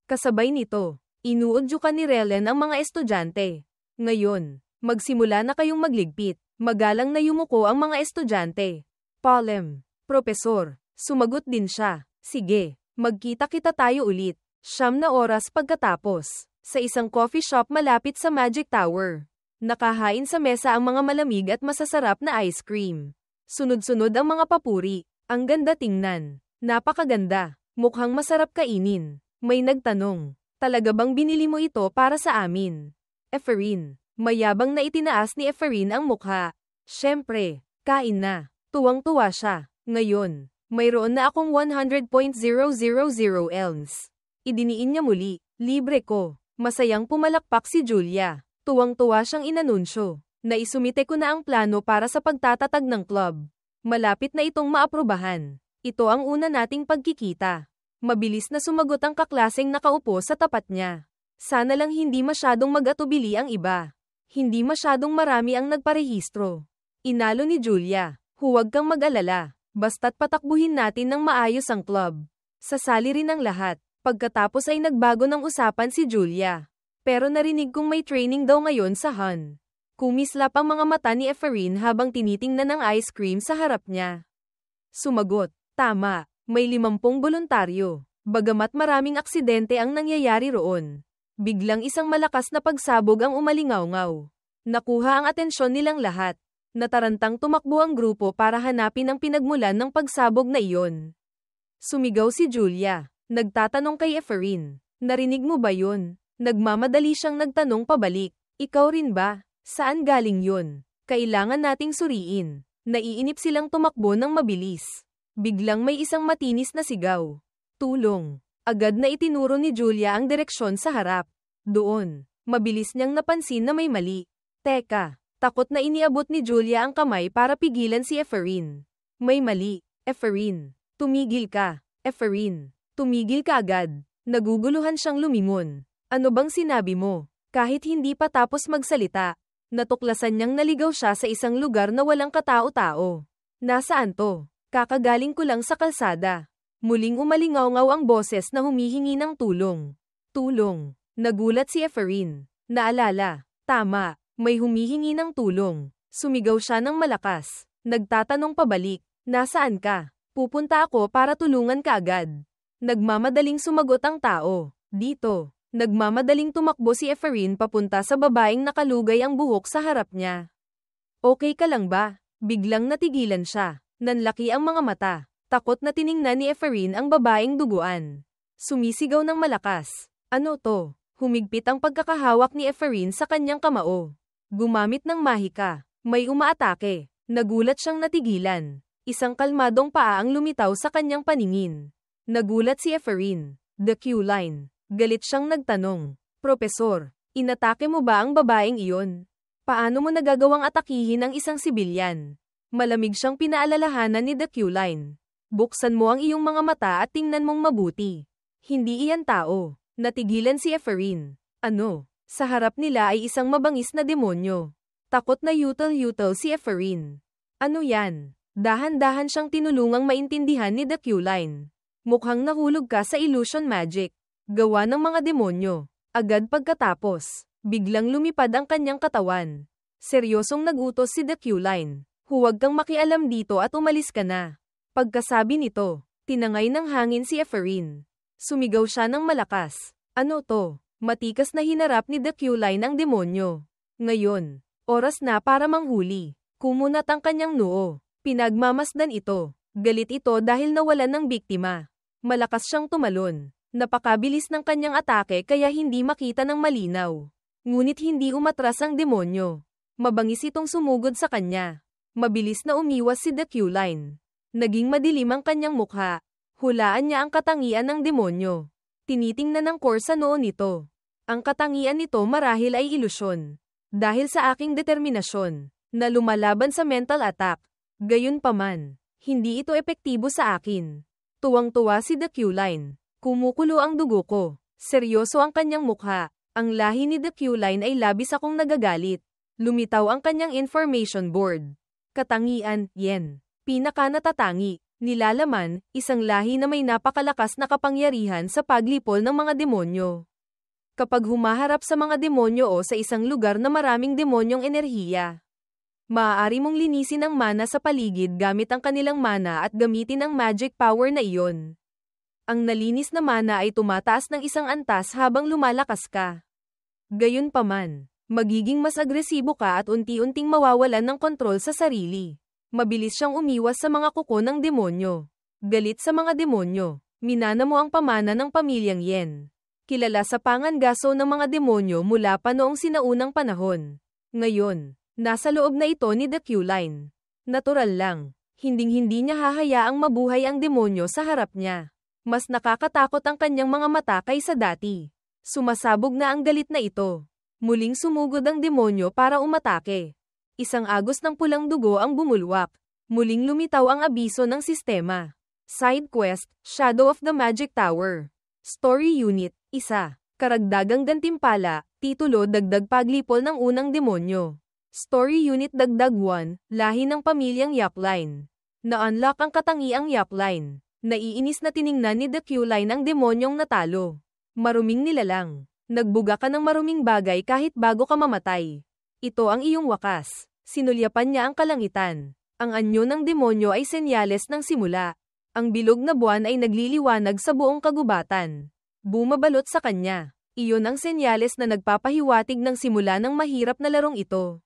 Kasabay nito, inuudyukan ni Relen ang mga estudyante. Ngayon, magsimula na kayong magligpit. Magalang na yumuko ang mga estudyante. Palem, Propesor, sumagot din siya. Sige, magkita-kita tayo ulit. 9 na oras pagkatapos, sa isang coffee shop malapit sa Magic Tower. Nakahain sa mesa ang mga malamig at masasarap na ice cream. Sunod-sunod ang mga papuri. Ang ganda tingnan. Napakaganda. Mukhang masarap kainin. May nagtanong. Talaga bang binili mo ito para sa amin? Eferin. Mayabang na itinaas ni Eferin ang mukha. Siyempre, kain na. Tuwang-tuwa siya. Ngayon, mayroon na akong 100.000 elms. Idiniin niya muli. Libre ko. Masayang pumalakpak si Julia. Tuwang-tuwa siyang inanunsyo. Naisumite ko na ang plano para sa pagtatatag ng club. Malapit na itong maaprubahan. Ito ang una nating pagkikita. Mabilis na sumagot ang kaklaseng nakaupo sa tapat niya. Sana lang hindi masyadong mag-atubili ang iba. Hindi masyadong marami ang nagparehistro. Inalo ni Julia. Huwag kang mag-alala. Basta't patakbuhin natin ng maayos ang club. Sasali rin ang lahat. Pagkatapos ay nagbago ng usapan si Julia. Pero narinig kong may training daw ngayon sa Han. Kumislap ang mga mata ni Eferin habang tinitingnan ang ice cream sa harap niya. Sumagot, tama, may 50 voluntaryo. Bagamat maraming aksidente ang nangyayari roon. Biglang isang malakas na pagsabog ang umalingaw-ngaw. Nakuha ang atensyon nilang lahat. Natarantang tumakbo ang grupo para hanapin ang pinagmulan ng pagsabog na iyon. Sumigaw si Julia. Nagtatanong kay Eferin. Narinig mo ba yun? Nagmamadali siyang nagtanong pabalik. Ikaw rin ba? Saan galing yun? Kailangan nating suriin. Naiinip silang tumakbo ng mabilis. Biglang may isang matinis na sigaw. Tulong. Agad na itinuro ni Julia ang direksyon sa harap. Doon, mabilis niyang napansin na may mali. Teka, takot na iniabot ni Julia ang kamay para pigilan si Eferin. May mali, Eferin. Tumigil ka, Eferin. Tumigil ka agad. Naguguluhan siyang lumingon. Ano bang sinabi mo? Kahit hindi pa tapos magsalita. Natuklasan niyang naligaw siya sa isang lugar na walang katao-tao. Nasaan to? Kakagaling ko lang sa kalsada. Muling umalingaw-ngaw ang boses na humihingi ng tulong. Tulong. Nagulat si Eferin. Naalala. Tama. May humihingi ng tulong. Sumigaw siya ng malakas. Nagtatanong pabalik. Nasaan ka? Pupunta ako para tulungan ka agad. Nagmamadaling sumagot ang tao. Dito. Nagmamadaling tumakbo si Eferin papunta sa babaeng nakalugay ang buhok sa harap niya. Okay ka lang ba? Biglang natigilan siya. Nanlaki ang mga mata. Takot na tiningnan ni Eferin ang babaeng duguan. Sumisigaw ng malakas. Ano to? Humigpit ang pagkakahawak ni Eferin sa kanyang kamao. Gumamit ng mahika. May umaatake. Nagulat siyang natigilan. Isang kalmadong paa ang lumitaw sa kanyang paningin. Nagulat si Eferin. The Q-Line. Galit siyang nagtanong. Propesor, inatake mo ba ang babaeng iyon? Paano mo nagagawang atakihin ang isang sibilyan? Malamig siyang pinaalalahanan ni The Q-Line. Buksan mo ang iyong mga mata at tingnan mong mabuti. Hindi iyan tao. Natigilan si Ephraim. Ano? Sa harap nila ay isang mabangis na demonyo. Takot na yutal-yutal si Ephraim. Ano yan? Dahan-dahan siyang tinulungang maintindihan ni The Q-Line. Mukhang nahulog ka sa illusion magic. Gawa ng mga demonyo. Agad pagkatapos, biglang lumipad ang kanyang katawan. Seryosong nagutos si The Q-Line. Huwag kang makialam dito at umalis ka na. Pagkasabi nito, tinangay ng hangin si Ephraim. Sumigaw siya ng malakas. Ano to? Matikas na hinarap ni The Q-Line ang demonyo. Ngayon, oras na para manghuli. Kumunat ang kanyang noo. Pinagmamasdan ito. Galit ito dahil nawalan ng biktima. Malakas siyang tumalon. Napakabilis ng kanyang atake kaya hindi makita ng malinaw. Ngunit hindi umatras ang demonyo. Mabangis itong sumugod sa kanya. Mabilis na umiwas si The Q-Line. Naging madilim ang kanyang mukha. Hulaan niya ang katangian ng demonyo. Tinitingnan ng core sa noo nito. Ang katangian nito marahil ay ilusyon. Dahil sa aking determinasyon, na lumalaban sa mental attack. Gayunpaman, hindi ito epektibo sa akin. Tuwang-tuwa si The Q-Line. Kumukulo ang dugo ko. Seryoso ang kanyang mukha. Ang lahi ni The Q-Line ay labis akong nagagalit. Lumitaw ang kanyang information board. Katangian, yen. Pinaka natatangi. Nilalaman, isang lahi na may napakalakas na kapangyarihan sa paglipol ng mga demonyo. Kapag humaharap sa mga demonyo o sa isang lugar na maraming demonyong enerhiya, maaari mong linisin ang mana sa paligid gamit ang kanilang mana at gamitin ang magic power na iyon. Ang nalinis na mana ay tumataas ng isang antas habang lumalakas ka. Gayunpaman, magiging mas agresibo ka at unti-unting mawawalan ng kontrol sa sarili. Mabilis siyang umiwas sa mga kuko ng demonyo. Galit sa mga demonyo, minana mo ang pamana ng pamilyang Yen. Kilala sa pangangaso ng mga demonyo mula pa noong sinaunang panahon. Ngayon, nasa loob na ito ni The Q-Line. Natural lang, hinding-hindi niya hahayaang mabuhay ang demonyo sa harap niya. Mas nakakatakot ang kanyang mga mata kaysa dati. Sumasabog na ang galit na ito. Muling sumugod ang demonyo para umatake. Isang agos ng pulang dugo ang bumulwak. Muling lumitaw ang abiso ng sistema. Side quest, Shadow of the Magic Tower. Story Unit, 1. Karagdagang gantimpala, titulo dagdag paglipol ng unang demonyo. Story Unit Dagdag 1, Lahi ng Pamilyang Yapline. Na-unlock ang katangiang Yapline. Naiinis na tiningnan ni The Q-Line ang demonyong natalo. Maruming nilalang. Nagbuga ka ng maruming bagay kahit bago ka mamatay. Ito ang iyong wakas. Sinulyapan niya ang kalangitan. Ang anyo ng demonyo ay senyales ng simula. Ang bilog na buwan ay nagliliwanag sa buong kagubatan. Bumabalot sa kanya. Iyon ang senyales na nagpapahiwatig ng simula ng mahirap na larong ito.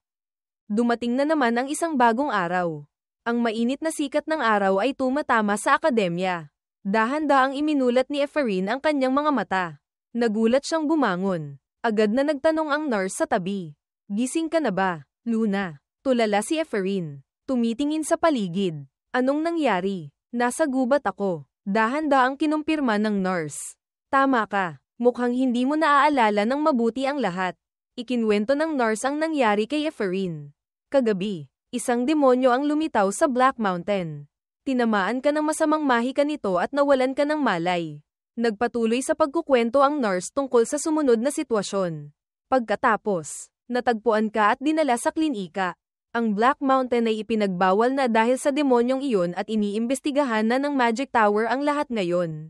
Dumating na naman ang isang bagong araw. Ang mainit na sikat ng araw ay tumatama sa akademya. Dahan-daang iminulat ni Ephraim ang kanyang mga mata. Nagulat siyang bumangon. Agad na nagtanong ang nurse sa tabi. Gising ka na ba, Luna? Tulala si Ephraim. Tumitingin sa paligid. Anong nangyari? Nasa gubat ako. Dahan-daang kinumpirma ng nurse. Tama ka. Mukhang hindi mo naaalala ng mabuti ang lahat. Ikinwento ng nurse ang nangyari kay Ephraim. Kagabi, isang demonyo ang lumitaw sa Black Mountain. Tinamaan ka ng masamang mahika nito at nawalan ka ng malay. Nagpatuloy sa pagkukwento ang nurse tungkol sa sumunod na sitwasyon. Pagkatapos, natagpuan ka at dinala sa klinika. Ang Black Mountain ay ipinagbawal na dahil sa demonyong iyon at iniimbestigahan na ng Magic Tower ang lahat ngayon.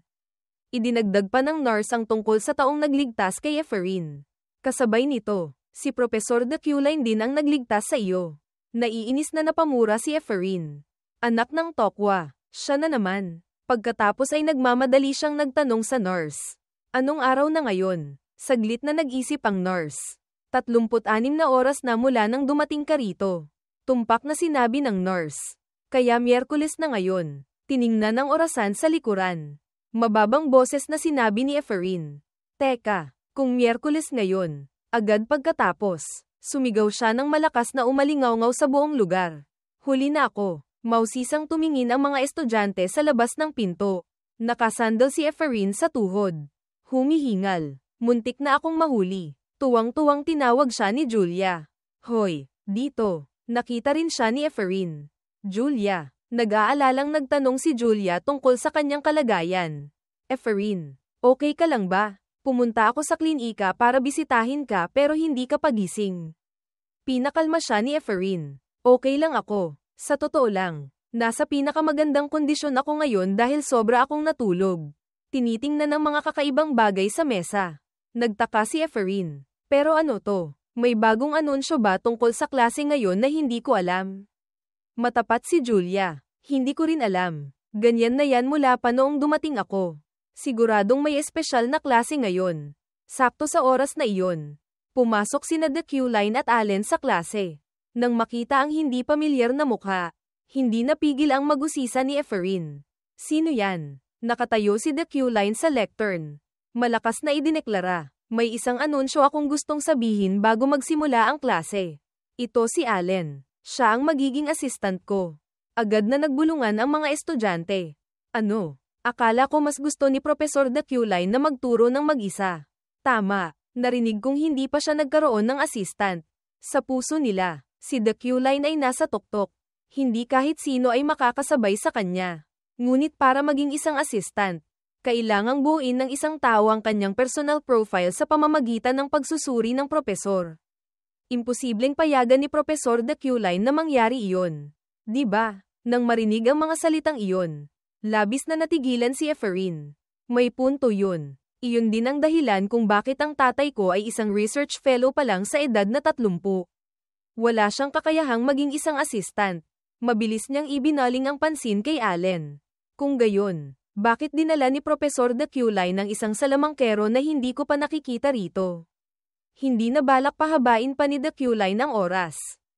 Idinagdag pa ng nurse ang tungkol sa taong nagligtas kay Ephraim. Kasabay nito, si Professor The Q-Line din ang nagligtas sa iyo. Naiinis na napamura si Ephraim. Anak ng Tokwa, siya na naman. Pagkatapos ay nagmamadali siyang nagtanong sa nurse. Anong araw na ngayon? Saglit na nag-isip ang nurse. 36 na oras na mula nang dumating ka rito. Tumpak na sinabi ng nurse. Kaya Miyerkules na ngayon. Tiningnan ang orasan sa likuran. Mababang boses na sinabi ni Ephraim. Teka, kung Miyerkules ngayon. Agad pagkatapos, sumigaw siya ng malakas na umalingaw-ngaw sa buong lugar. Huli na ako. Mausisang tumingin ang mga estudyante sa labas ng pinto. Nakasandal si Ephraim sa tuhod. Humihingal. Muntik na akong mahuli. Tuwang-tuwang tinawag siya ni Julia. Hoy, dito. Nakita rin siya ni Ephraim. Julia. Nag-aalalang nagtanong si Julia tungkol sa kanyang kalagayan. Ephraim, okay ka lang ba? Pumunta ako sa klinika para bisitahin ka pero hindi ka pagising. Pinakalma siya ni Ephraim. Okay lang ako. Sa totoo lang, nasa pinakamagandang kondisyon ako ngayon dahil sobra akong natulog. Tinitingnan ng mga kakaibang bagay sa mesa. Nagtaka si Ephraim. Pero ano to? May bagong anunsyo ba tungkol sa klase ngayon na hindi ko alam? Matapat si Julia. Hindi ko rin alam. Ganyan na yan mula pa noong dumating ako. Siguradong may espesyal na klase ngayon. Sakto sa oras na iyon. Pumasok sina Q-Line at Allen sa klase. Nang makita ang hindi pamilyar na mukha, hindi napigil ang mag-usisa ni Ephraim. Sino yan? Nakatayo si Q-Line sa lectern. Malakas na idineklara. May isang anunsyo akong gustong sabihin bago magsimula ang klase. Ito si Allen. Siya ang magiging assistant ko. Agad na nagbulungan ang mga estudyante. Ano? Akala ko mas gusto ni Professor Q-Line na magturo ng mag-isa. Tama, narinig kong hindi pa siya nagkaroon ng assistant. Sa puso nila, si Q-Line ay nasa tuktok. Hindi kahit sino ay makakasabay sa kanya. Ngunit para maging isang assistant, kailangang buuin ng isang tao ang kanyang personal profile sa pamamagitan ng pagsusuri ng propesor. Imposibleng payagan ni Professor Q-Line na mangyari iyon. Di ba? Nang marinig ang mga salitang iyon, labis na natigilan si Ephraim. May punto yun. Iyon din ang dahilan kung bakit ang tatay ko ay isang research fellow pa lang sa edad na 30. Wala siyang kakayahang maging isang assistant. Mabilis niyang ibinaling ang pansin kay Allen. Kung gayon, bakit dinala ni Professor Q-Line ng isang salamangkero na hindi ko pa nakikita rito? Hindi na balak pahabain pa ni Q-Line ang oras.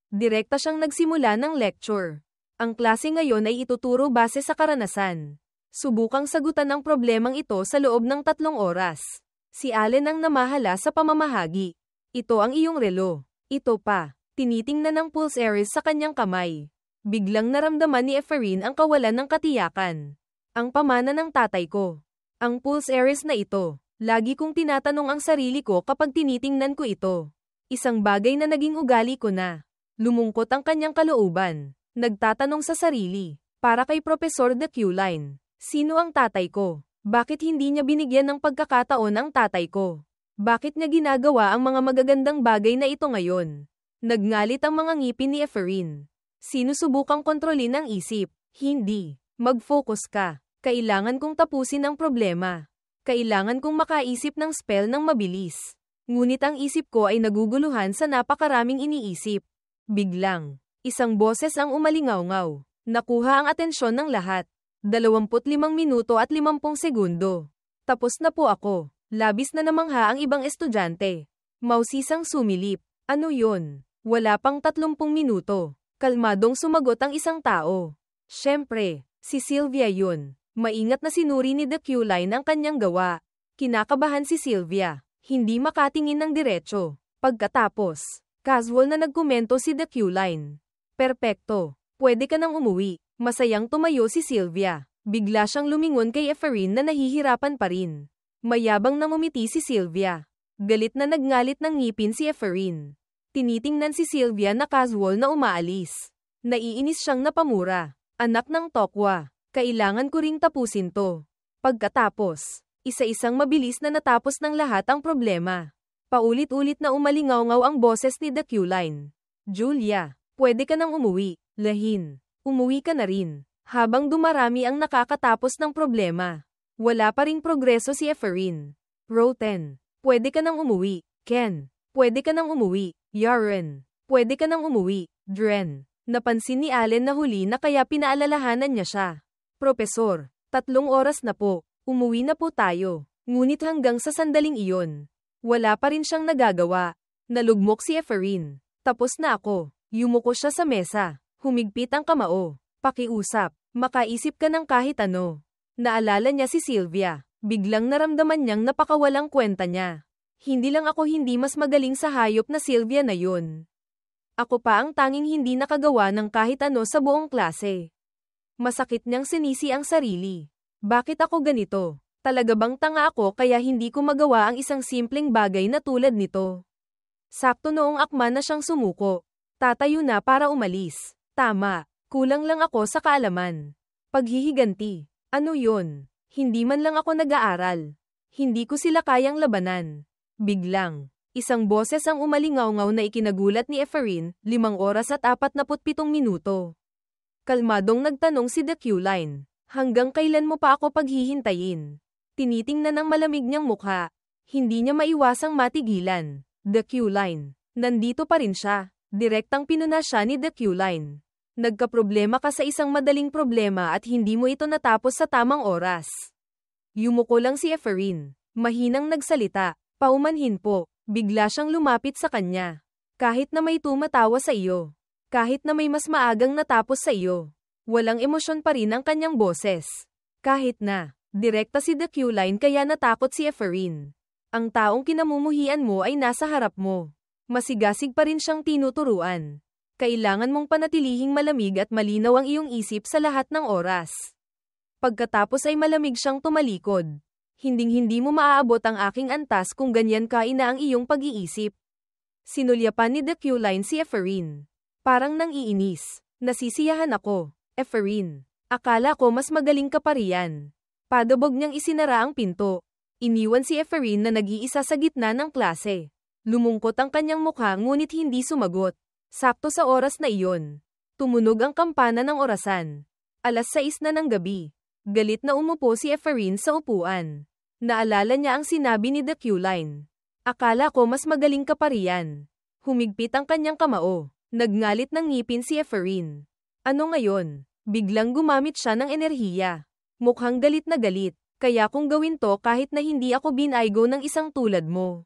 Direkta siyang nagsimula ng lecture. Ang klase ngayon ay ituturo base sa karanasan. Subukang sagutan ang problemang ito sa loob ng 3 oras. Si Allen ang namahala sa pamamahagi. Ito ang iyong relo. Ito pa. Tinitingnan ng pulse areas sa kanyang kamay. Biglang naramdaman ni Ephraim ang kawalan ng katiyakan. Ang pamana ng tatay ko. Ang pulse areas na ito. Lagi kong tinatanong ang sarili ko kapag tinitingnan ko ito. Isang bagay na naging ugali ko na. Lumungkot ang kanyang kalooban. Nagtatanong sa sarili, para kay Professor Q-Line, sino ang tatay ko? Bakit hindi niya binigyan ng pagkakataon ang tatay ko? Bakit niya ginagawa ang mga magagandang bagay na ito ngayon? Nagngalit ang mga ngipin ni Ephraim. Sinusubukang kontrolin ang isip. Hindi. Mag-focus ka. Kailangan kong tapusin ang problema. Kailangan kong makaisip ng spell ng mabilis. Ngunit ang isip ko ay naguguluhan sa napakaraming iniisip. Biglang, isang boses ang umalingaw-ngaw. Nakuha ang atensyon ng lahat. 25 minuto at 50 segundo. Tapos na po ako. Labis na namangha ang ibang estudyante. Mausisang sumilip. Ano yun? Wala pang 30 minuto. Kalmadong sumagot ang isang tao. Siyempre, si Sylvia yun. Maingat na sinuri ni Q-Line ang kanyang gawa. Kinakabahan si Sylvia. Hindi makatingin ng diretso. Pagkatapos, casual na nagkomento si Q-Line. Perpekto. Pwede ka nang umuwi. Masayang tumayo si Sylvia. Bigla siyang lumingon kay Ephraim na nahihirapan pa rin. Mayabang na ngumiti si Sylvia. Galit na nagngalit ng ngipin si Ephraim. Tinitingnan si Sylvia na casual na umaalis. Naiinis siyang napamura. Anak ng tokwa. Kailangan ko ring tapusin to. Pagkatapos, isa-isang mabilis na natapos ng lahat ang problema. Paulit-ulit na umalingaw-ngaw ang boses ni Q-Line. Julia, pwede ka nang umuwi. Lahin. Umuwi ka na rin. Habang dumarami ang nakakatapos ng problema. Wala pa ring progreso si Ephraim. Roten, pwede ka nang umuwi. Ken, pwede ka nang umuwi. Yaren, pwede ka nang umuwi. Dren, napansin ni Allen na huli na kaya pinaalalahanan niya siya. Profesor, 3 oras na po. Umuwi na po tayo. Ngunit hanggang sa sandaling iyon, wala pa rin siyang nagagawa. Nalugmok si Ephraim. Tapos na ako. Yumuko siya sa mesa. Humigpit ang kamao. Pakiusap. Makaisip ka ng kahit ano. Naalala niya si Sylvia. Biglang naramdaman niyang napakawalang kwenta niya. Hindi lang ako hindi mas magaling sa hayop na Sylvia na yun. Ako pa ang tanging hindi nakagawa ng kahit ano sa buong klase. Masakit niyang sinisi ang sarili. Bakit ako ganito? Talaga bang tanga ako kaya hindi ko magawa ang isang simpleng bagay na tulad nito? Sakto noong akma na siyang sumuko. Tatayo na para umalis. Tama, kulang lang ako sa kaalaman. Paghihiganti. Ano yun? Hindi man lang ako nag-aaral. Hindi ko sila kayang labanan. Biglang, isang boses ang umalingaw-ngaw na ikinagulat ni Efrain, 5 oras at 47 minuto. Kalmadong nagtanong si The Q-Line. Hanggang kailan mo pa ako paghihintayin? Tinitingnan ng malamig niyang mukha. Hindi niya maiwasang matigilan. The Q-Line. Nandito pa rin siya. Direktang pinuna siya ni The Q-Line. Nagkaproblema ka sa isang madaling problema at hindi mo ito natapos sa tamang oras. Yumuko lang si Efrain. Mahinang nagsalita. Paumanhin po. Bigla siyang lumapit sa kanya. Kahit na may tumatawa sa iyo. Kahit na may mas maagang natapos sa iyo. Walang emosyon pa rin ang kanyang boses. Kahit na, direkta si The Q-Line kaya natakot si Efrain. Ang taong kinamumuhian mo ay nasa harap mo. Masigasig pa rin siyang tinuturuan. Kailangan mong panatilihing malamig at malinaw ang iyong isip sa lahat ng oras. Pagkatapos ay malamig siyang tumalikod. Hinding-hindi mo maaabot ang aking antas kung ganyan kaina ang iyong pag-iisip. Sinulyapan ni The Q-Line si Efrain. Parang nang iinis. Nasisiyahan ako. Efrain, akala ko mas magaling ka pa riyan. Padabog niyang isinara ang pinto. Iniwan si Efrain na nag-iisa sa gitna ng klase. Lumungkot ang kanyang mukha ngunit hindi sumagot. Sakto sa oras na iyon. Tumunog ang kampana ng orasan. 6:00 na ng gabi. Galit na umupo si Efrain sa upuan. Naalala niya ang sinabi ni The Q-Line. Akala ko mas magaling ka pa riyan. Humigpit ang kanyang kamao. Nagngalit ng ngipin si Efrain. Ano ngayon? Biglang gumamit siya ng enerhiya. Mukhang galit na galit, kaya kung gawin to kahit na hindi ako binaygo ng isang tulad mo.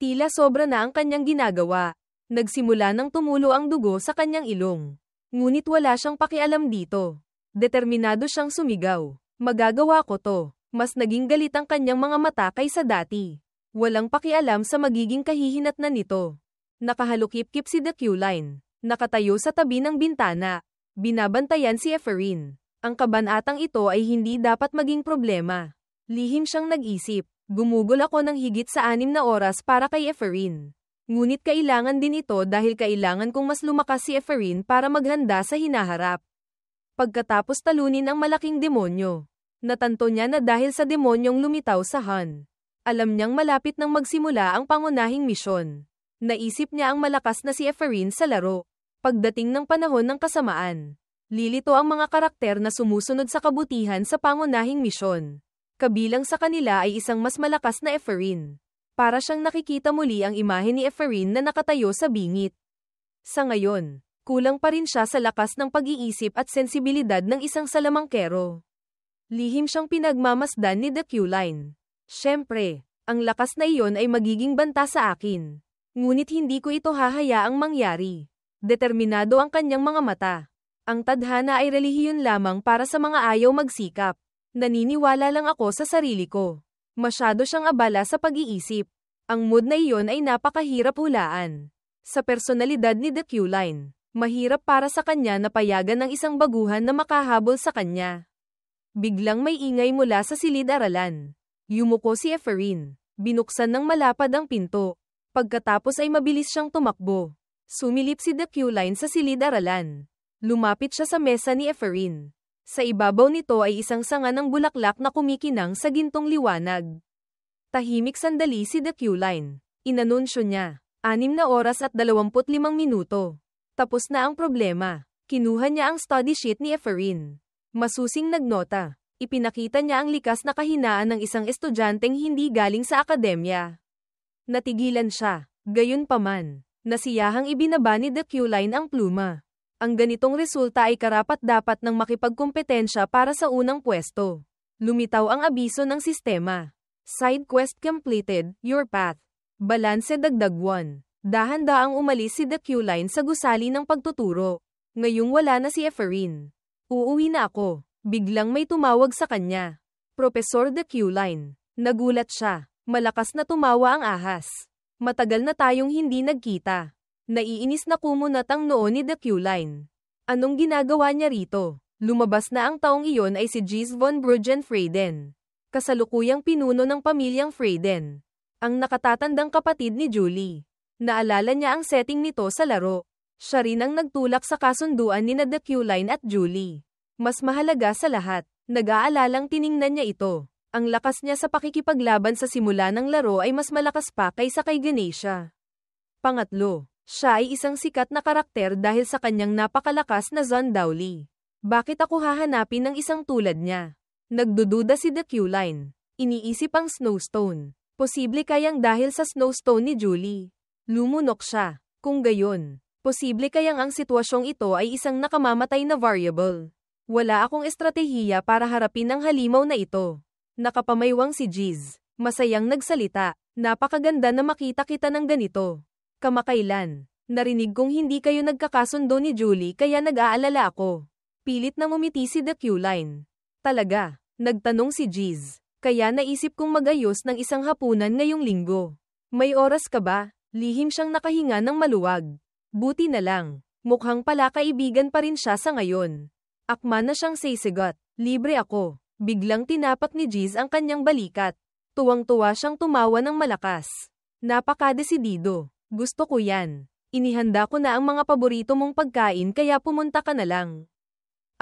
Tila sobra na ang kanyang ginagawa. Nagsimula nang tumulo ang dugo sa kanyang ilong. Ngunit wala siyang pakialam dito. Determinado siyang sumigaw. Magagawa ko to. Mas naging galit ang kanyang mga mata kaysa dati. Walang pakialam sa magiging kahihinatnan nito. Nakahalukip-kip si The Q-Line. Nakatayo sa tabi ng bintana. Binabantayan si Efrain. Ang kabanatang ito ay hindi dapat maging problema. Lihim siyang nag-isip. Gumugol ako ng higit sa 6 na oras para kay Efrain. Ngunit kailangan din ito dahil kailangan kong mas lumakas si Efrain para maghanda sa hinaharap. Pagkatapos talunin ang malaking demonyo. Natanto niya na dahil sa demonyong lumitaw sa Han. Alam niyang malapit nang magsimula ang pangunahing misyon. Naisip niya ang malakas na si Efrain sa laro. Pagdating ng panahon ng kasamaan, lilito ang mga karakter na sumusunod sa kabutihan sa pangunahing misyon. Kabilang sa kanila ay isang mas malakas na Efrain. Para siyang nakikita muli ang imahe ni Efrain na nakatayo sa bingit. Sa ngayon, kulang pa rin siya sa lakas ng pag-iisip at sensibilidad ng isang salamangkero. Lihim siyang pinagmamasdan ni The Q-Line. Siyempre, ang lakas na iyon ay magiging banta sa akin. Ngunit hindi ko ito hahayaang mangyari. Determinado ang kanyang mga mata. Ang tadhana ay relihiyon lamang para sa mga ayaw magsikap. Naniniwala lang ako sa sarili ko. Masyado siyang abala sa pag-iisip. Ang mood na iyon ay napakahirap hulaan. Sa personalidad ni The Q-Line, mahirap para sa kanya na payagan ng isang baguhan na makahabol sa kanya. Biglang may ingay mula sa silid-aralan. Yumuko si Efrain. Binuksan ng malapad ang pinto. Pagkatapos ay mabilis siyang tumakbo. Sumilip si The Q-Line sa silid-aralan. Lumapit siya sa mesa ni Efrain. Sa ibabaw nito ay isang sanga ng bulaklak na kumikinang sa gintong liwanag. Tahimik sandali si The Q-Line. Inanunsyo niya. 6 na oras at 25 minuto. Tapos na ang problema. Kinuha niya ang study sheet ni Efrain. Masusing nagnota. Ipinakita niya ang likas na kahinaan ng isang estudyanteng hindi galing sa akademya. Natigilan siya. Gayunpaman, nasiyahang ibinaba ni The Q-Line ang pluma. Ang ganitong resulta ay karapat-dapat ng makipagkompetensya para sa unang pwesto. Lumitaw ang abiso ng sistema. Side quest completed, your path. Balanse dagdag 1. Dahan-daang umalis si The Q-Line sa gusali ng pagtuturo. Ngayong wala na si Efrain. Uuwi na ako. Biglang may tumawag sa kanya. Professor The Q-Line. Nagulat siya. Malakas na tumawa ang ahas. Matagal na tayong hindi nagkita. Naiinis na kumunat ang noo ni The Q-Line. Anong ginagawa niya rito? Lumabas na ang taong iyon ay si Gies von Bruggen-Freiden. Kasalukuyang pinuno ng pamilyang Freiden. Ang nakatatandang kapatid ni Julie. Naalala niya ang setting nito sa laro. Siya rin ang nagtulak sa kasunduan ni The Q-Line at Julie. Mas mahalaga sa lahat, nag-aalalang tiningnan niya ito. Ang lakas niya sa pakikipaglaban sa simula ng laro ay mas malakas pa kaysa kay Ganesha. Pangatlo, siya ay isang sikat na karakter dahil sa kanyang napakalakas na Zondowli. Bakit ako hahanapin ng isang tulad niya? Nagdududa si The Q-Line. Iniisip ang Snowstone. Posible kayang dahil sa Snowstone ni Julie. Lumunok siya. Kung gayon, posible kayang ang sitwasyong ito ay isang nakamamatay na variable. Wala akong estratehiya para harapin ang halimaw na ito. Nakapamaywang si Giz. Masayang nagsalita. Napakaganda na makita kita ng ganito. Kamakailan. Narinig kong hindi kayo nagkakasundo ni Julie kaya nag-aalala ako. Pilit na ngumiti si The Q-Line. Talaga? Nagtanong si Giz. Kaya naisip kong mag-ayos ng isang hapunan ngayong linggo. May oras ka ba? Lihim siyang nakahinga ng maluwag. Buti na lang. Mukhang pala kaibigan pa rin siya sa ngayon. Akma na siyang sisigot. Libre ako. Biglang tinapak ni Giz ang kanyang balikat. Tuwang-tuwa siyang tumawa ng malakas. Napakadesidido. Gusto ko yan. Inihanda ko na ang mga paborito mong pagkain kaya pumunta ka na lang.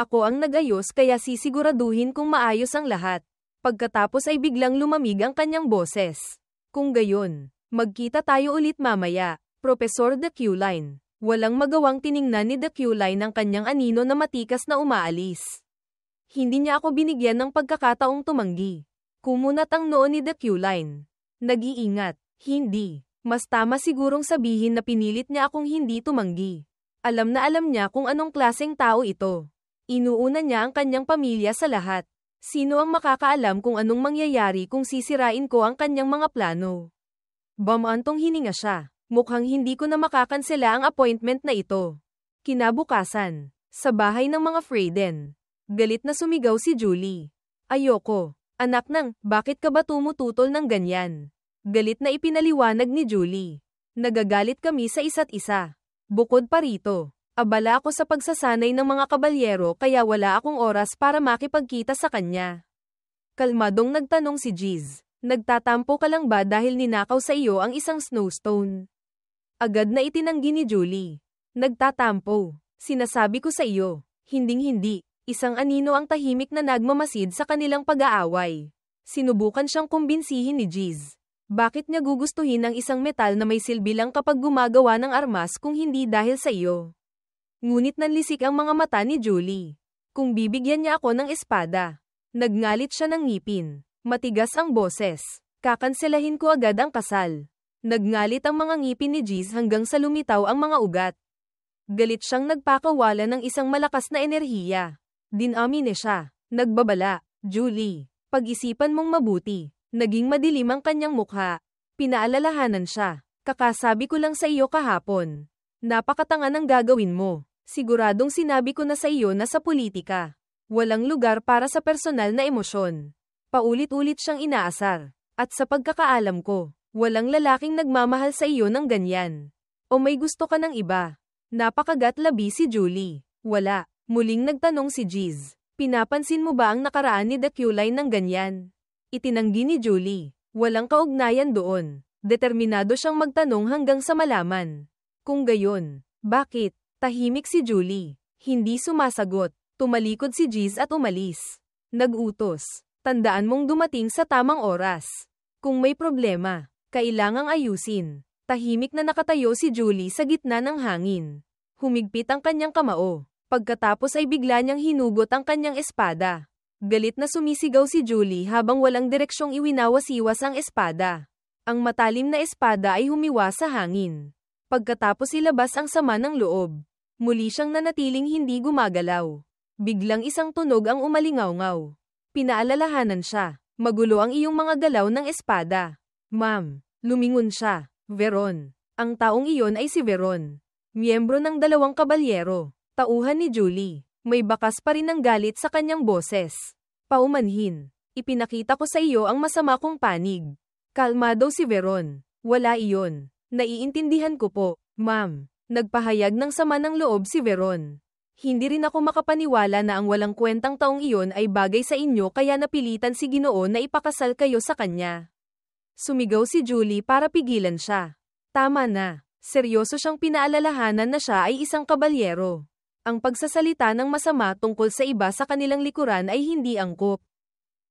Ako ang nag-ayos kaya sisiguraduhin kung maayos ang lahat. Pagkatapos ay biglang lumamig ang kanyang boses. Kung gayon, magkita tayo ulit mamaya, Professor The Q-Line. Walang magawang tiningnan ni The Q-Line ang kanyang anino na matikas na umaalis. Hindi niya ako binigyan ng pagkakataong tumanggi. Kumunat ang noo ni The Q-Line. Nag-iingat. Hindi. Mas tama sigurong sabihin na pinilit niya akong hindi tumanggi. Alam na alam niya kung anong klaseng tao ito. Inuuna niya ang kanyang pamilya sa lahat. Sino ang makakaalam kung anong mangyayari kung sisirain ko ang kanyang mga plano? Bamantong hininga siya. Mukhang hindi ko na makakansela ang appointment na ito. Kinabukasan. Sa bahay ng mga Freyden. Galit na sumigaw si Julie. Ayoko. Anak nang, bakit ka ba tumututol ng ganyan? Galit na ipinaliwanag ni Julie. Nagagalit kami sa isa't isa. Bukod pa rito, abala ako sa pagsasanay ng mga kabalyero kaya wala akong oras para makipagkita sa kanya. Kalmadong nagtanong si Giz. Nagtatampo ka lang ba dahil ninakaw sa iyo ang isang Snowstone? Agad na itinanggi ni Julie. Nagtatampo. Sinasabi ko sa iyo, hinding-hindi. Isang anino ang tahimik na nagmamasid sa kanilang pag-aaway. Sinubukan siyang kumbinsihin ni Giz. Bakit niya gugustuhin ang isang metal na may silbi lang kapag gumagawa ng armas kung hindi dahil sa iyo? Ngunit nanlisik ang mga mata ni Julie. Kung bibigyan niya ako ng espada. Nagngalit siya ng ngipin. Matigas ang boses. Kakanselahin ko agad ang kasal. Nagngalit ang mga ngipin ni Giz hanggang sa lumitaw ang mga ugat. Galit siyang nagpakawala ng isang malakas na enerhiya. Dinamine siya. Nagbabala. Julie, pag-isipan mong mabuti. Naging madilim ang kanyang mukha. Pinaalalahanan siya. Kakasabi ko lang sa iyo kahapon. Napakatanga ng gagawin mo. Siguradong sinabi ko na sa iyo na sa politika. Walang lugar para sa personal na emosyon. Paulit-ulit siyang inaasar. At sa pagkakaalam ko, walang lalaking nagmamahal sa iyo ng ganyan. O may gusto ka ng iba? Napakagat-labi si Julie. Wala. Muling nagtanong si Giz. Pinapansin mo ba ang nakaraan ni The Q-Line ng ganyan? Itinanggi ni Julie. Walang kaugnayan doon. Determinado siyang magtanong hanggang sa malaman. Kung gayon, bakit? Tahimik si Julie. Hindi sumasagot. Tumalikod si Giz at umalis. Nag-utos. Tandaan mong dumating sa tamang oras. Kung may problema, kailangang ayusin. Tahimik na nakatayo si Julie sa gitna ng hangin. Humigpit ang kanyang kamao. Pagkatapos ay bigla niyang hinugot ang kanyang espada. Galit na sumisigaw si Julie habang walang direksyong iwinawasiwas ang espada. Ang matalim na espada ay humiwa sa hangin. Pagkatapos ilabas ang sama ng loob. Muli siyang nanatiling hindi gumagalaw. Biglang isang tunog ang umalingaw-ngaw. Pinaalalahanan siya. Magulo ang iyong mga galaw ng espada. Ma'am, lumingon siya. Veron. Ang taong iyon ay si Veron. Miyembro ng 2 kabalyero. Tauhan ni Julie. May bakas pa rin ng galit sa kanyang boses. Paumanhin. Ipinakita ko sa iyo ang masama kong panig. Kalmado si Veron. Wala iyon. Naiintindihan ko po, ma'am. Nagpahayag ng sama ng loob si Veron. Hindi rin ako makapaniwala na ang walang kwentang taong iyon ay bagay sa inyo kaya napilitan si Ginoo na ipakasal kayo sa kanya. Sumigaw si Julie para pigilan siya. Tama na. Seryoso siyang pinaalalahanan na siya ay isang kabalyero. Ang pagsasalita ng masama tungkol sa iba sa kanilang likuran ay hindi angkop.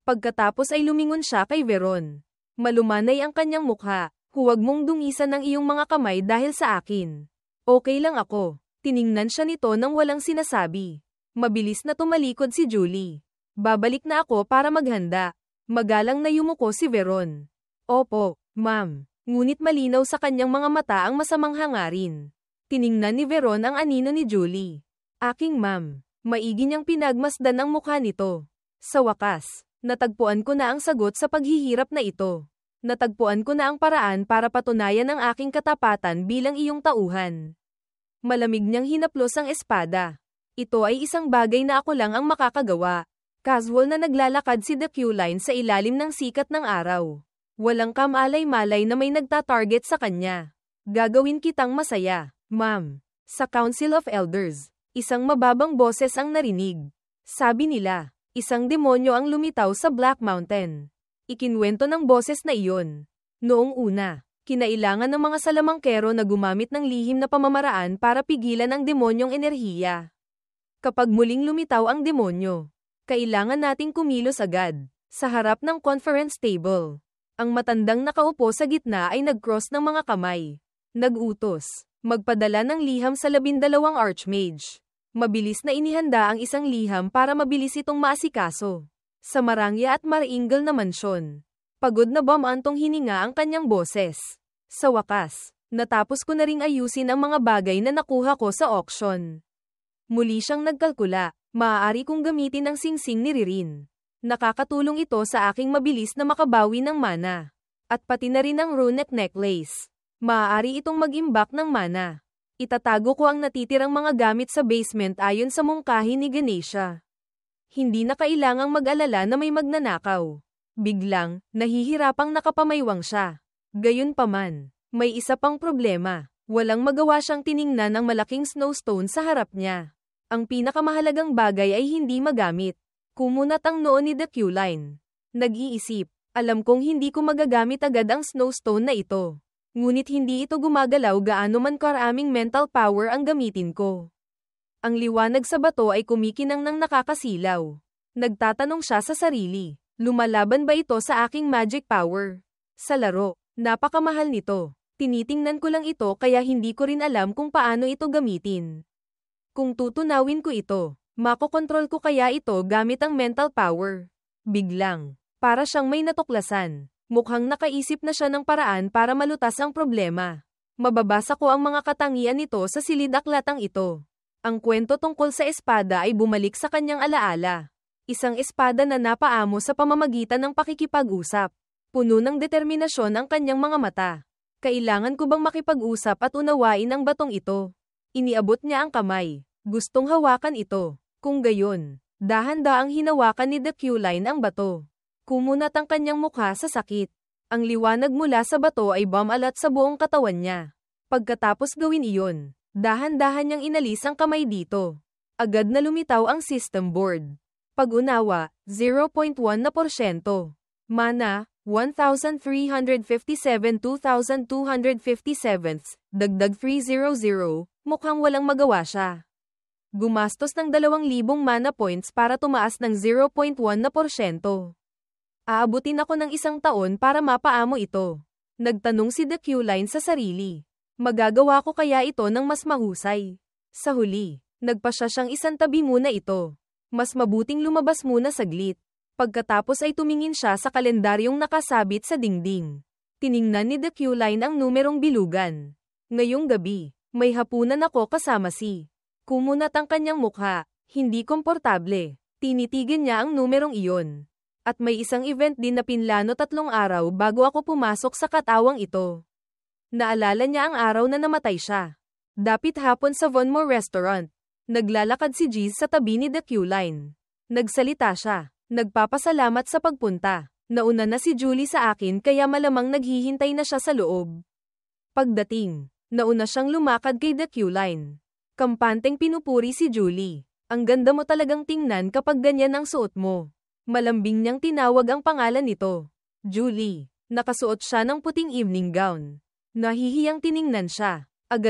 Pagkatapos ay lumingon siya kay Veron. Malumanay ang kanyang mukha. Huwag mong dungisan ang iyong mga kamay dahil sa akin. Okay lang ako. Tiningnan siya nito nang walang sinasabi. Mabilis na tumalikod si Julie. Babalik na ako para maghanda. Magalang na yumuko si Veron. Opo, ma'am. Ngunit malinaw sa kanyang mga mata ang masamang hangarin. Tiningnan ni Veron ang anino ni Julie. Aking ma'am. Maigi niyang pinagmasdan ang mukha nito. Sa wakas, natagpuan ko na ang sagot sa paghihirap na ito. Natagpuan ko na ang paraan para patunayan ang aking katapatan bilang iyong tauhan. Malamig niyang hinaplos ang espada. Ito ay isang bagay na ako lang ang makakagawa. Casual na naglalakad si The Q-Line sa ilalim ng sikat ng araw. Walang kamalay-malay na may nagtatarget sa kanya. Gagawin kitang masaya, ma'am. Sa Council of Elders, isang mababang boses ang narinig. Sabi nila, isang demonyo ang lumitaw sa Black Mountain. Ikinwento ng boses na iyon. Noong una, kinailangan ng mga salamangkero na gumamit ng lihim na pamamaraan para pigilan ang demonyong enerhiya. Kapag muling lumitaw ang demonyo, kailangan nating kumilos agad. Sa harap ng conference table, ang matandang nakaupo sa gitna ay nag-cross ng mga kamay. Nag-utos, magpadala ng liham sa 12 archmage. Mabilis na inihanda ang isang liham para mabilis itong maasikaso. Sa marangya at maringal na mansyon, pagod na bumantong hininga ang kanyang boses. Sa wakas, natapos ko na ring ayusin ang mga bagay na nakuha ko sa auction. Muli siyang nagkalkula, maaari kong gamitin ang singsing ni Ririn. Nakakatulong ito sa aking mabilis na makabawi ng mana. At pati na rin ang runic necklace. Maaari itong mag-imbak ng mana. Itatago ko ang natitirang mga gamit sa basement ayon sa mungkahi ni Ganesha. Hindi na kailangang mag-alala na may magnanakaw. Biglang, nahihirapang nakapamaywang siya. Gayunpaman, may isa pang problema. Walang magawa siyang tiningnan ang malaking snowstone sa harap niya. Ang pinakamahalagang bagay ay hindi magamit. Kumunat ang noo ni The Q-Line. Nag-iisip, alam kong hindi ko magagamit agad ang snowstone na ito. Ngunit hindi ito gumagalaw gaano man karaming mental power ang gamitin ko. Ang liwanag sa bato ay kumikinang ng nakakasilaw. Nagtatanong siya sa sarili, lumalaban ba ito sa aking magic power? Sa laro, napakamahal nito. Tinitingnan ko lang ito kaya hindi ko rin alam kung paano ito gamitin. Kung tutunawin ko ito, makokontrol ko kaya ito gamit ang mental power. Biglang, para siyang may natuklasan. Mukhang nakaisip na siya ng paraan para malutas ang problema. Mababasa ko ang mga katangian nito sa silid-aklatang ito. Ang kwento tungkol sa espada ay bumalik sa kanyang alaala. Isang espada na napaamo sa pamamagitan ng pakikipag-usap. Puno ng determinasyon ang kanyang mga mata. Kailangan ko bang makipag-usap at unawain ang batong ito? Iniabot niya ang kamay. Gustong hawakan ito. Kung gayon, dahan-daang hinawakan ni The Q-Line ang bato. Kumunat ang kanyang mukha sa sakit. Ang liwanag mula sa bato ay bumalat sa buong katawan niya. Pagkatapos gawin iyon, dahan-dahan niyang inalis ang kamay dito. Agad na lumitaw ang system board. Pag-unawa, 0.1%. Mana, 1,357-2,257, dagdag 300, mukhang walang magawa siya. Gumastos ng 2,000 mana points para tumaas ng 0.1%. Aabutin ako ng 1 taon para mapaamo ito. Nagtanong si The Q-Line sa sarili. Magagawa ko kaya ito ng mas mahusay? Sa huli, nagpasya siyang isantabi muna ito. Mas mabuting lumabas muna saglit. Pagkatapos ay tumingin siya sa kalendaryong nakasabit sa dingding. Tiningnan ni The Q-Line ang numerong bilugan. Ngayong gabi, may hapunan ako kasama si. Kumunat ang kanyang mukha, hindi komportable. Tinitigan niya ang numerong iyon. At may isang event din na pinlano 3 araw bago ako pumasok sa katawang ito. Naalala niya ang araw na namatay siya. Dapit hapon sa Von Moore Restaurant. Naglalakad si Giz sa tabi ni The Q-Line. Nagsalita siya. Nagpapasalamat sa pagpunta. Nauna na si Julie sa akin kaya malamang naghihintay na siya sa loob. Pagdating, nauna siyang lumakad kay The Q-Line. Kampanteng pinupuri si Julie. Ang ganda mo talagang tingnan kapag ganyan ang suot mo. Malambing niyang tinawag ang pangalan nito. Julie. Nakasuot siya ng puting evening gown. Nahihiyang tiningnan siya. Agad